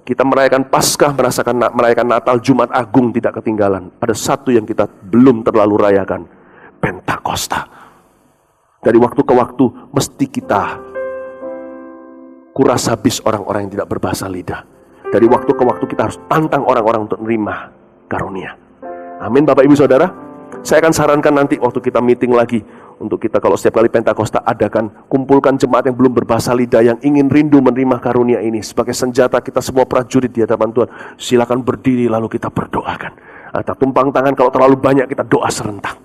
Kita merayakan Paskah, merayakan Natal, Jumat Agung tidak ketinggalan. Ada satu yang kita belum terlalu rayakan, Pentakosta. Dari waktu ke waktu mesti kita kuras habis orang-orang yang tidak berbahasa lidah. Dari waktu ke waktu kita harus tantang orang-orang untuk menerima karunia. Amin Bapak Ibu Saudara. Saya akan sarankan nanti waktu kita meeting lagi, untuk kita kalau setiap kali Pentakosta adakan, kumpulkan jemaat yang belum berbahasa lidah, yang ingin rindu menerima karunia ini sebagai senjata kita semua prajurit di hadapan Tuhan. Silakan berdiri lalu kita berdoakan. Atau tumpang tangan, kalau terlalu banyak kita doa serentak.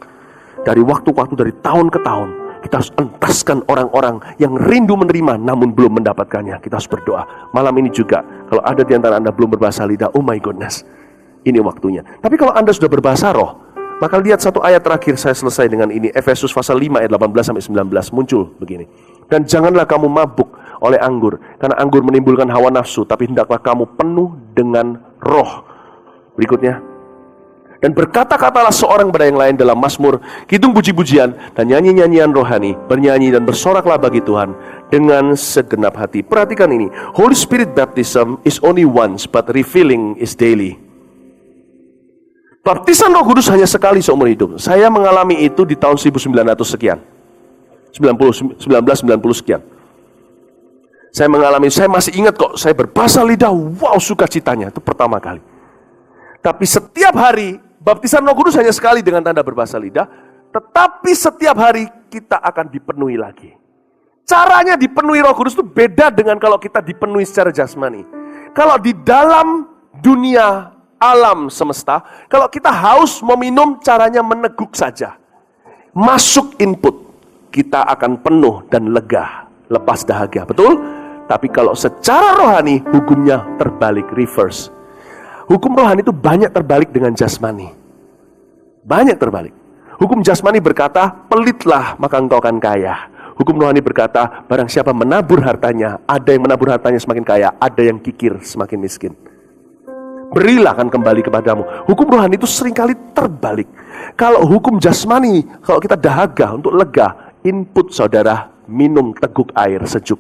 Dari waktu-waktu, dari tahun ke tahun, kita harus entaskan orang-orang yang rindu menerima namun belum mendapatkannya. Kita harus berdoa. Malam ini juga, kalau ada di antara Anda belum berbahasa lidah, oh my goodness, ini waktunya. Tapi kalau Anda sudah berbahasa roh, maka lihat satu ayat terakhir, saya selesai dengan ini. Efesus pasal 5 ayat 18-19 muncul begini. Dan janganlah kamu mabuk oleh anggur, karena anggur menimbulkan hawa nafsu, tapi hendaklah kamu penuh dengan roh. Berikutnya. Dan berkata-katalah seorang pada yang lain dalam mazmur, kidung puji-pujian, dan nyanyi-nyanyian rohani, bernyanyi dan bersoraklah bagi Tuhan dengan segenap hati. Perhatikan ini, Holy Spirit baptism is only once, but refilling is daily. Baptisan Roh Kudus hanya sekali seumur hidup. Saya mengalami itu di tahun 1900 sekian. 1990 sekian. Saya masih ingat kok, saya berbahasa lidah, wow, sukacitanya, itu pertama kali. Tapi setiap hari, baptisan Roh Kudus hanya sekali dengan tanda berbahasa lidah, tetapi setiap hari kita akan dipenuhi lagi. Caranya dipenuhi Roh Kudus itu beda dengan kalau kita dipenuhi secara jasmani. Kalau di dalam dunia alam semesta, kalau kita haus mau minum, caranya meneguk saja. Masuk input, kita akan penuh dan lega, lepas dahaga, betul? Tapi kalau secara rohani, hukumnya terbalik, reverse. Hukum rohani itu banyak terbalik dengan jasmani. Banyak terbalik. Hukum jasmani berkata, pelitlah maka engkau akan kaya. Hukum rohani berkata, barang siapa menabur hartanya, ada yang menabur hartanya semakin kaya, ada yang kikir semakin miskin. Berilah akan kembali kepadamu. Hukum rohani itu seringkali terbalik. Kalau hukum jasmani, kalau kita dahaga untuk lega, input saudara minum teguk air sejuk.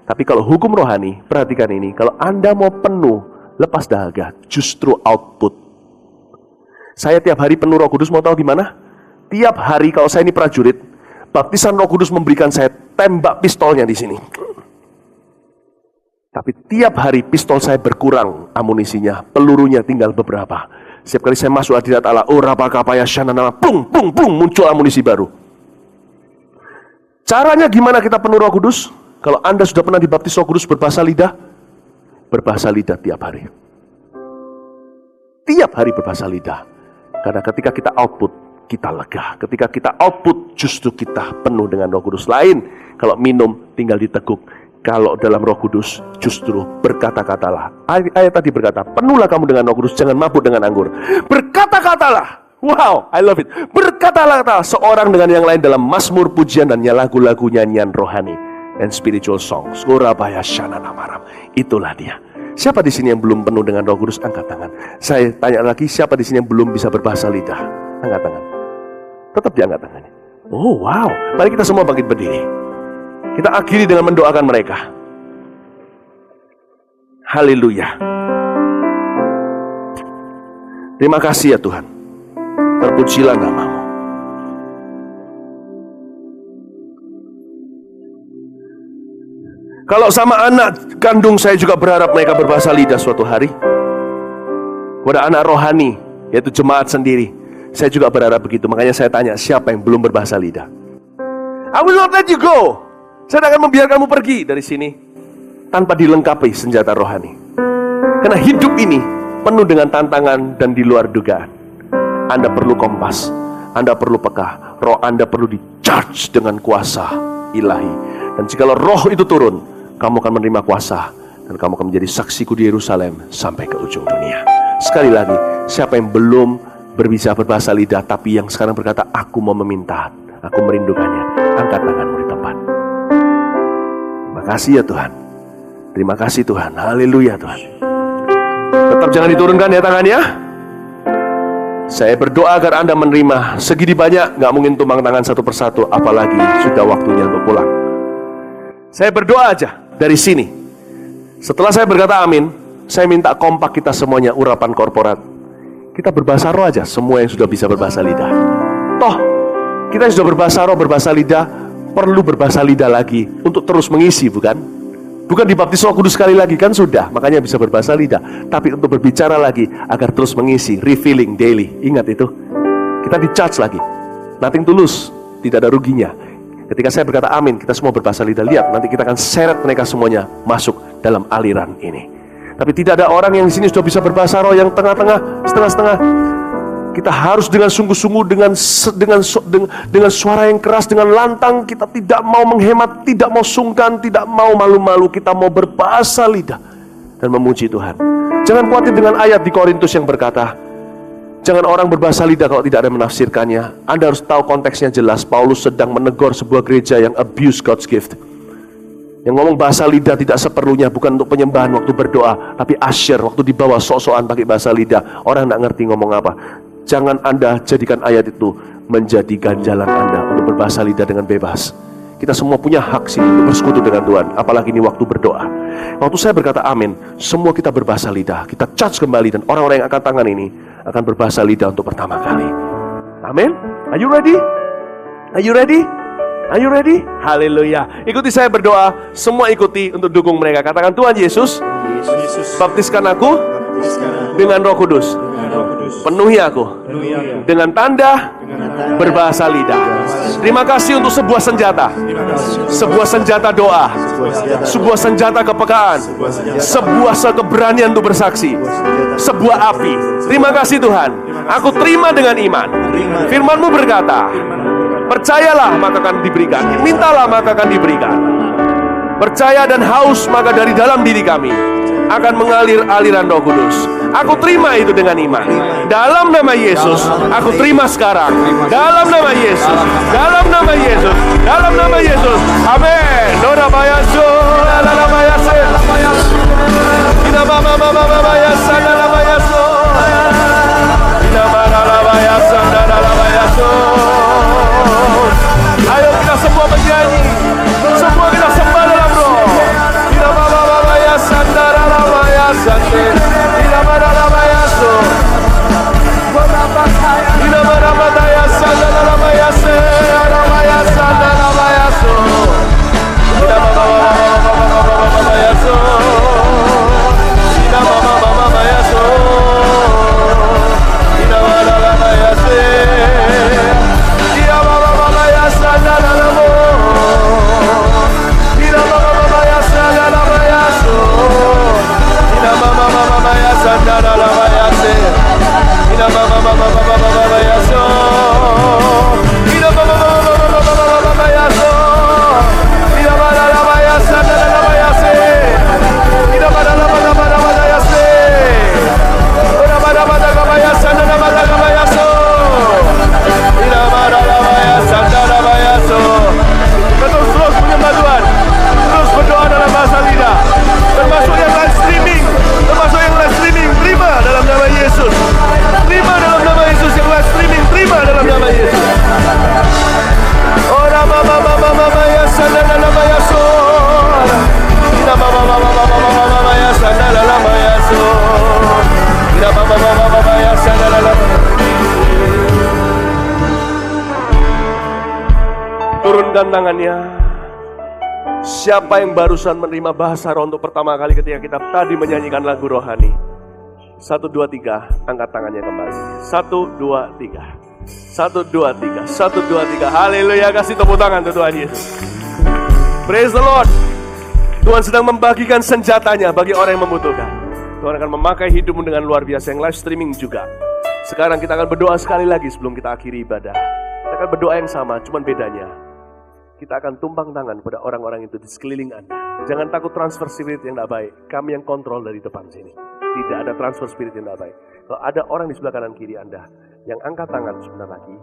Tapi kalau hukum rohani, perhatikan ini, kalau Anda mau penuh, lepas dahaga, justru output. Saya tiap hari penuh Roh Kudus, mau tahu gimana? Tiap hari kalau saya ini prajurit, baptisan Roh Kudus memberikan saya tembak pistolnya di sini. Tapi tiap hari pistol saya berkurang amunisinya, pelurunya tinggal beberapa. Setiap kali saya masuk hadirat Allah, oh rapakapaya shanana, plung, plung, plung, muncul amunisi baru. Caranya gimana kita penuh Roh Kudus? Kalau Anda sudah pernah dibaptis Roh Kudus berbahasa lidah tiap hari. Tiap hari berbahasa lidah. Karena ketika kita output, kita lega. Ketika kita output, justru kita penuh dengan Roh Kudus. Lain, kalau minum tinggal diteguk. Kalau dalam Roh Kudus, justru berkata-katalah. Ayat tadi berkata, penuhlah kamu dengan Roh Kudus, jangan mabuk dengan anggur. Berkata-katalah. Wow, I love it. Berkata-katalah seorang dengan yang lain dalam mazmur, pujian, dan lagu-lagu nyanyian rohani and spiritual songs. Urabaya shanana maram. Itulah dia. Siapa di sini yang belum penuh dengan Roh Kudus? Angkat tangan. Saya tanya lagi, siapa di sini yang belum bisa berbahasa lidah? Angkat tangan. Tetap diangkat tangannya. Oh wow, mari kita semua bangkit berdiri. Kita akhiri dengan mendoakan mereka. Haleluya. Terima kasih ya Tuhan. Terpujilah nama-Mu. Kalau sama anak kandung saya juga berharap mereka berbahasa lidah suatu hari. Kepada anak rohani, yaitu jemaat sendiri, saya juga berharap begitu. Makanya saya tanya, siapa yang belum berbahasa lidah? I will not let you go. Saya tidak akan membiarkanmu pergi dari sini tanpa dilengkapi senjata rohani. Karena hidup ini penuh dengan tantangan dan di luar dugaan. Anda perlu kompas, Anda perlu peka, roh Anda perlu di-charge dengan kuasa ilahi. Dan jikalau roh itu turun, kamu akan menerima kuasa dan kamu akan menjadi saksiku di Yerusalem sampai ke ujung dunia. Sekali lagi, siapa yang belum berbicara berbahasa lidah tapi yang sekarang berkata, aku mau meminta, aku merindukannya, angkat tanganmu di tempat. Terima kasih ya Tuhan. Terima kasih Tuhan. Haleluya Tuhan. Tetap jangan diturunkan ya tangannya. Saya berdoa agar Anda menerima. Segini banyak, gak mungkin tumbang tangan satu persatu, apalagi sudah waktunya untuk pulang. Saya berdoa aja dari sini. Setelah saya berkata amin, saya minta kompak kita semuanya, urapan korporat. Kita berbahasa roh aja, semua yang sudah bisa berbahasa lidah. Toh, kita yang sudah berbahasa roh, berbahasa lidah, perlu berbahasa lidah lagi untuk terus mengisi, bukan? Bukan dibaptis Roh Kudus sekali lagi, kan sudah, makanya bisa berbahasa lidah. Tapi untuk berbicara lagi, agar terus mengisi, refilling daily. Ingat itu, kita di-charge lagi. Nothing tulus, tidak ada ruginya. Ketika saya berkata amin, kita semua berbahasa lidah. Lihat, nanti kita akan seret mereka semuanya masuk dalam aliran ini. Tapi tidak ada orang yang di sini sudah bisa berbahasa roh yang tengah-tengah, setengah-setengah. Kita harus dengan sungguh-sungguh, dengan suara yang keras, dengan lantang. Kita tidak mau menghemat, tidak mau sungkan, tidak mau malu-malu. Kita mau berbahasa lidah dan memuji Tuhan. Jangan khawatir dengan ayat di Korintus yang berkata, jangan orang berbahasa lidah kalau tidak ada menafsirkannya. Anda harus tahu konteksnya jelas. Paulus sedang menegur sebuah gereja yang abuse God's gift. Yang ngomong bahasa lidah tidak seperlunya, bukan untuk penyembahan waktu berdoa, tapi asyir, waktu di bawah sok-sokan pakai bahasa lidah. Orang tidak ngerti ngomong apa. Jangan Anda jadikan ayat itu menjadi ganjalan Anda untuk berbahasa lidah dengan bebas. Kita semua punya hak sini untuk bersekutu dengan Tuhan, apalagi ini waktu berdoa. Waktu saya berkata amin, semua kita berbahasa lidah. Kita charge kembali dan orang-orang yang akan tangan ini akan berbahasa lidah untuk pertama kali. Amin. Are you ready? Are you ready? Are you ready? Haleluya. Ikuti saya berdoa, semua ikuti untuk dukung mereka. Katakan, Tuhan Yesus, baptiskan aku dengan Roh Kudus. Penuhi aku dengan tanda berbahasa lidah. Terima kasih untuk sebuah senjata. Sebuah senjata doa. Sebuah senjata kepekaan. Sebuah keberanian untuk bersaksi. Sebuah api. Terima kasih Tuhan. Aku terima dengan iman. Firman-Mu berkata, percayalah maka akan diberikan, mintalah maka akan diberikan. Percaya dan haus maka dari dalam diri kami akan mengalir aliran Roh Kudus. Aku terima itu dengan iman. Dalam nama Yesus, aku terima sekarang. Dalam nama Yesus, dalam nama Yesus, dalam nama Yesus. Amin. Doa bayaso, la bayase. Ina mama bayasa, la bayaso. Ina mama bayasa, la bayaso. Ayo kita semua bernyanyi. Semua kita sembah dalam roh. Ina mama bayasa, la bayasa. Ina mama bayasa. Ina mama bayasa, la bayasa. Ina bayasa, la bayasa. Ina mama bayasa. Ina mama bayasa. Ina mama bayasa. Ina mama bayasa, la mo. Ina mama bayasa, la bayasa. Ina mama bayasa, la bayasa. Ina mama bayasa. Ina mama bayasa. Ina mama bayasa, la bayasa. Ina mama bayasa. Ora mama bayasa, la bayasa. Ina mama bayasa, la bayasa. Terus menyembah Tuhan. Terus berdoa dalam bahasa lidah. Termasuk yang live streaming. Termasuk yang live streaming. Terima dalam nama Yesus. Terima dalam nama Yesus yang live streaming. Terima dalam nama Yesus. Ora mama bayasa, la bayasa. Ina mama bayasa, la bayasa. Ina mama bayasa, la bayasa. Turunkan tangannya. Siapa yang barusan menerima bahasa roh untuk pertama kali ketika kita tadi menyanyikan lagu rohani? 1, 2, 3, angkat tangannya kembali. 1, 2, 3. 1, 2, 3. 1, 2, 3. Haleluya, kasih tepuk tangan untuk Tuhan Yesus. Praise the Lord. Tuhan sedang membagikan senjatanya bagi orang yang membutuhkan. Tuhan akan memakai hidupmu dengan luar biasa, yang live streaming juga. Sekarang kita akan berdoa sekali lagi sebelum kita akhiri ibadah. Kita akan berdoa yang sama, cuman bedanya kita akan tumpang tangan pada orang-orang itu di sekeliling Anda. Jangan takut transfer spirit yang tidak baik. Kami yang kontrol dari depan sini. Tidak ada transfer spirit yang tidak baik. Kalau ada orang di sebelah kanan kiri Anda yang angkat tangan sebentar lagi,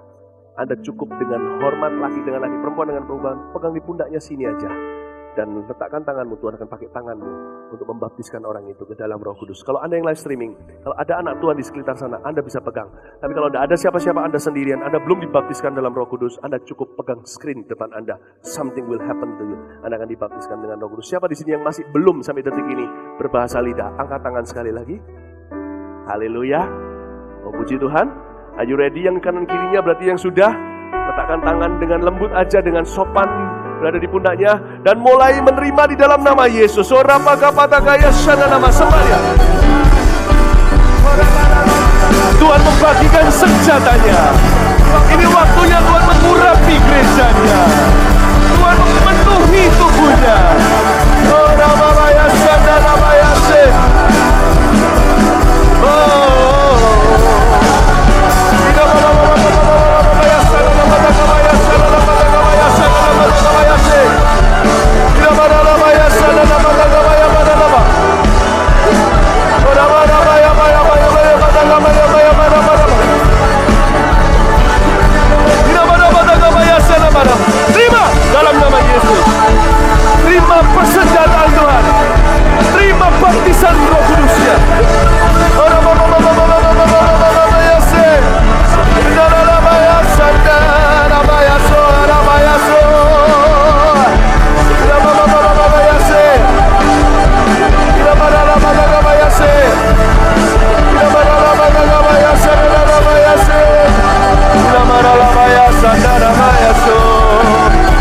Anda cukup dengan hormat, laki dengan laki, perempuan dengan perempuan, pegang di pundaknya sini aja. Dan letakkan tanganmu, Tuhan akan pakai tanganmu untuk membaptiskan orang itu ke dalam Roh Kudus. Kalau Anda yang live streaming, kalau ada anak Tuhan di sekitar sana, Anda bisa pegang. Tapi kalau tidak ada siapa-siapa, Anda sendirian, Anda belum dibaptiskan dalam Roh Kudus, Anda cukup pegang screen depan Anda. Something will happen to you. Anda akan dibaptiskan dengan Roh Kudus. Siapa di sini yang masih belum sampai detik ini berbahasa lidah? Angkat tangan sekali lagi. Haleluya. Oh, puji Tuhan. Are you ready? Yang kanan kirinya berarti yang sudah. Letakkan tangan dengan lembut aja, dengan sopan berada di pundaknya, dan mulai menerima di dalam nama Yesus. Nama sembahyang. Tuhan membagikan senjatanya. Ini waktunya Tuhan mengurapi gerejanya. Tuhan memenuhi tubuhnya. Terima dalam nama Yesus. Terima persenjataan Tuhan. Terima baptisan Roh Kudusnya.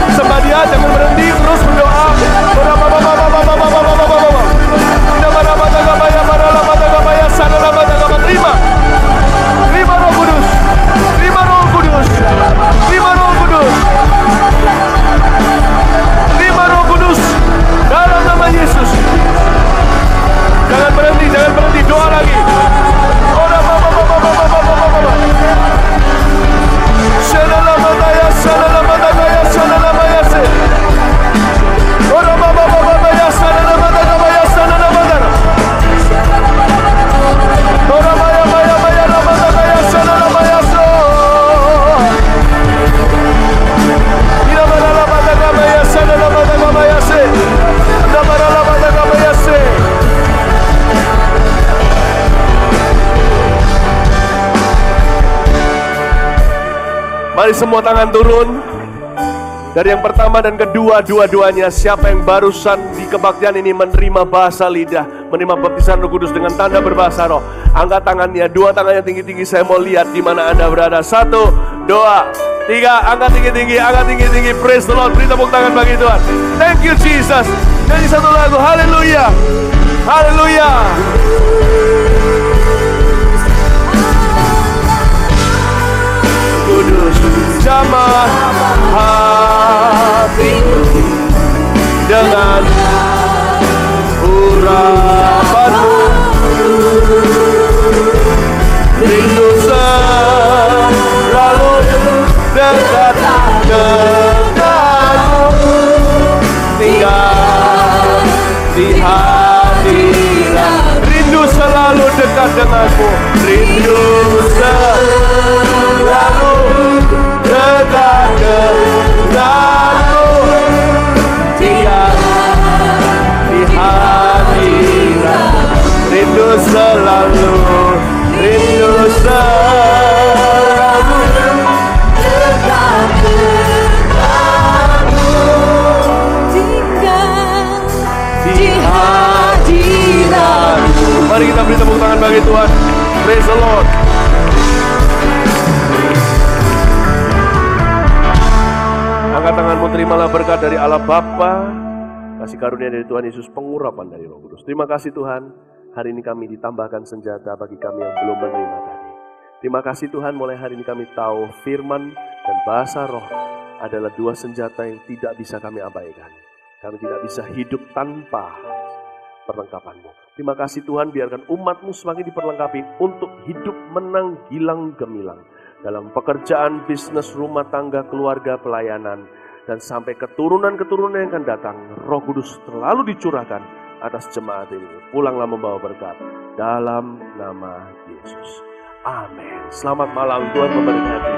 Sembah Dia, jangan berhenti, terus berdoa. Terima, terima Roh Kudus, terima Roh Kudus, terima Roh Kudus, terima Roh Kudus dalam nama Yesus. Jangan berhenti, doa lagi. Mari semua tangan turun. Dari yang pertama dan kedua, dua-duanya. Siapa yang barusan di kebaktian ini menerima bahasa lidah, menerima baptisan Roh Kudus dengan tanda berbahasa roh, angkat tangannya, dua tangannya tinggi-tinggi. Saya mau lihat di mana Anda berada. 1, 2, 3, angkat tinggi-tinggi, angkat tinggi-tinggi. Praise the Lord. Beri tepuk tangan bagi Tuhan. Thank you Jesus. Jadi satu lagu. Haleluya. Haleluya. Kudus, jamah hatiku dengan urapanmu, rindu selalu dekat denganmu, tinggal di hadirat. Rindu selalu dekat denganmu, rindu selalu dekat denganmu, tinggal di hadirat. Rindu selalu, rindu selalu dekat denganmu, tinggal di hadirat. Mari kita beri tepuk tangan bagi Tuhan. Praise the Lord. Angkat tanganmu, terimalah berkat dari Allah Bapa kasih karunia dari Tuhan Yesus, pengurapan dari Roh Kudus. Terima kasih Tuhan, hari ini kami ditambahkan senjata bagi kami yang belum menerima tadi. Terima kasih Tuhan, mulai hari ini kami tahu firman dan bahasa roh adalah dua senjata yang tidak bisa kami abaikan. Kami tidak bisa hidup tanpa perlengkapan-Mu. Terima kasih Tuhan, biarkan umat-Mu semakin diperlengkapi untuk hidup menang gilang gemilang. Dalam pekerjaan, bisnis, rumah tangga, keluarga, pelayanan, dan sampai keturunan-keturunan yang akan datang, Roh Kudus terlalu dicurahkan atas jemaat ini. Pulanglah membawa berkat dalam nama Yesus. Amin. Selamat malam, Tuhan memberkati.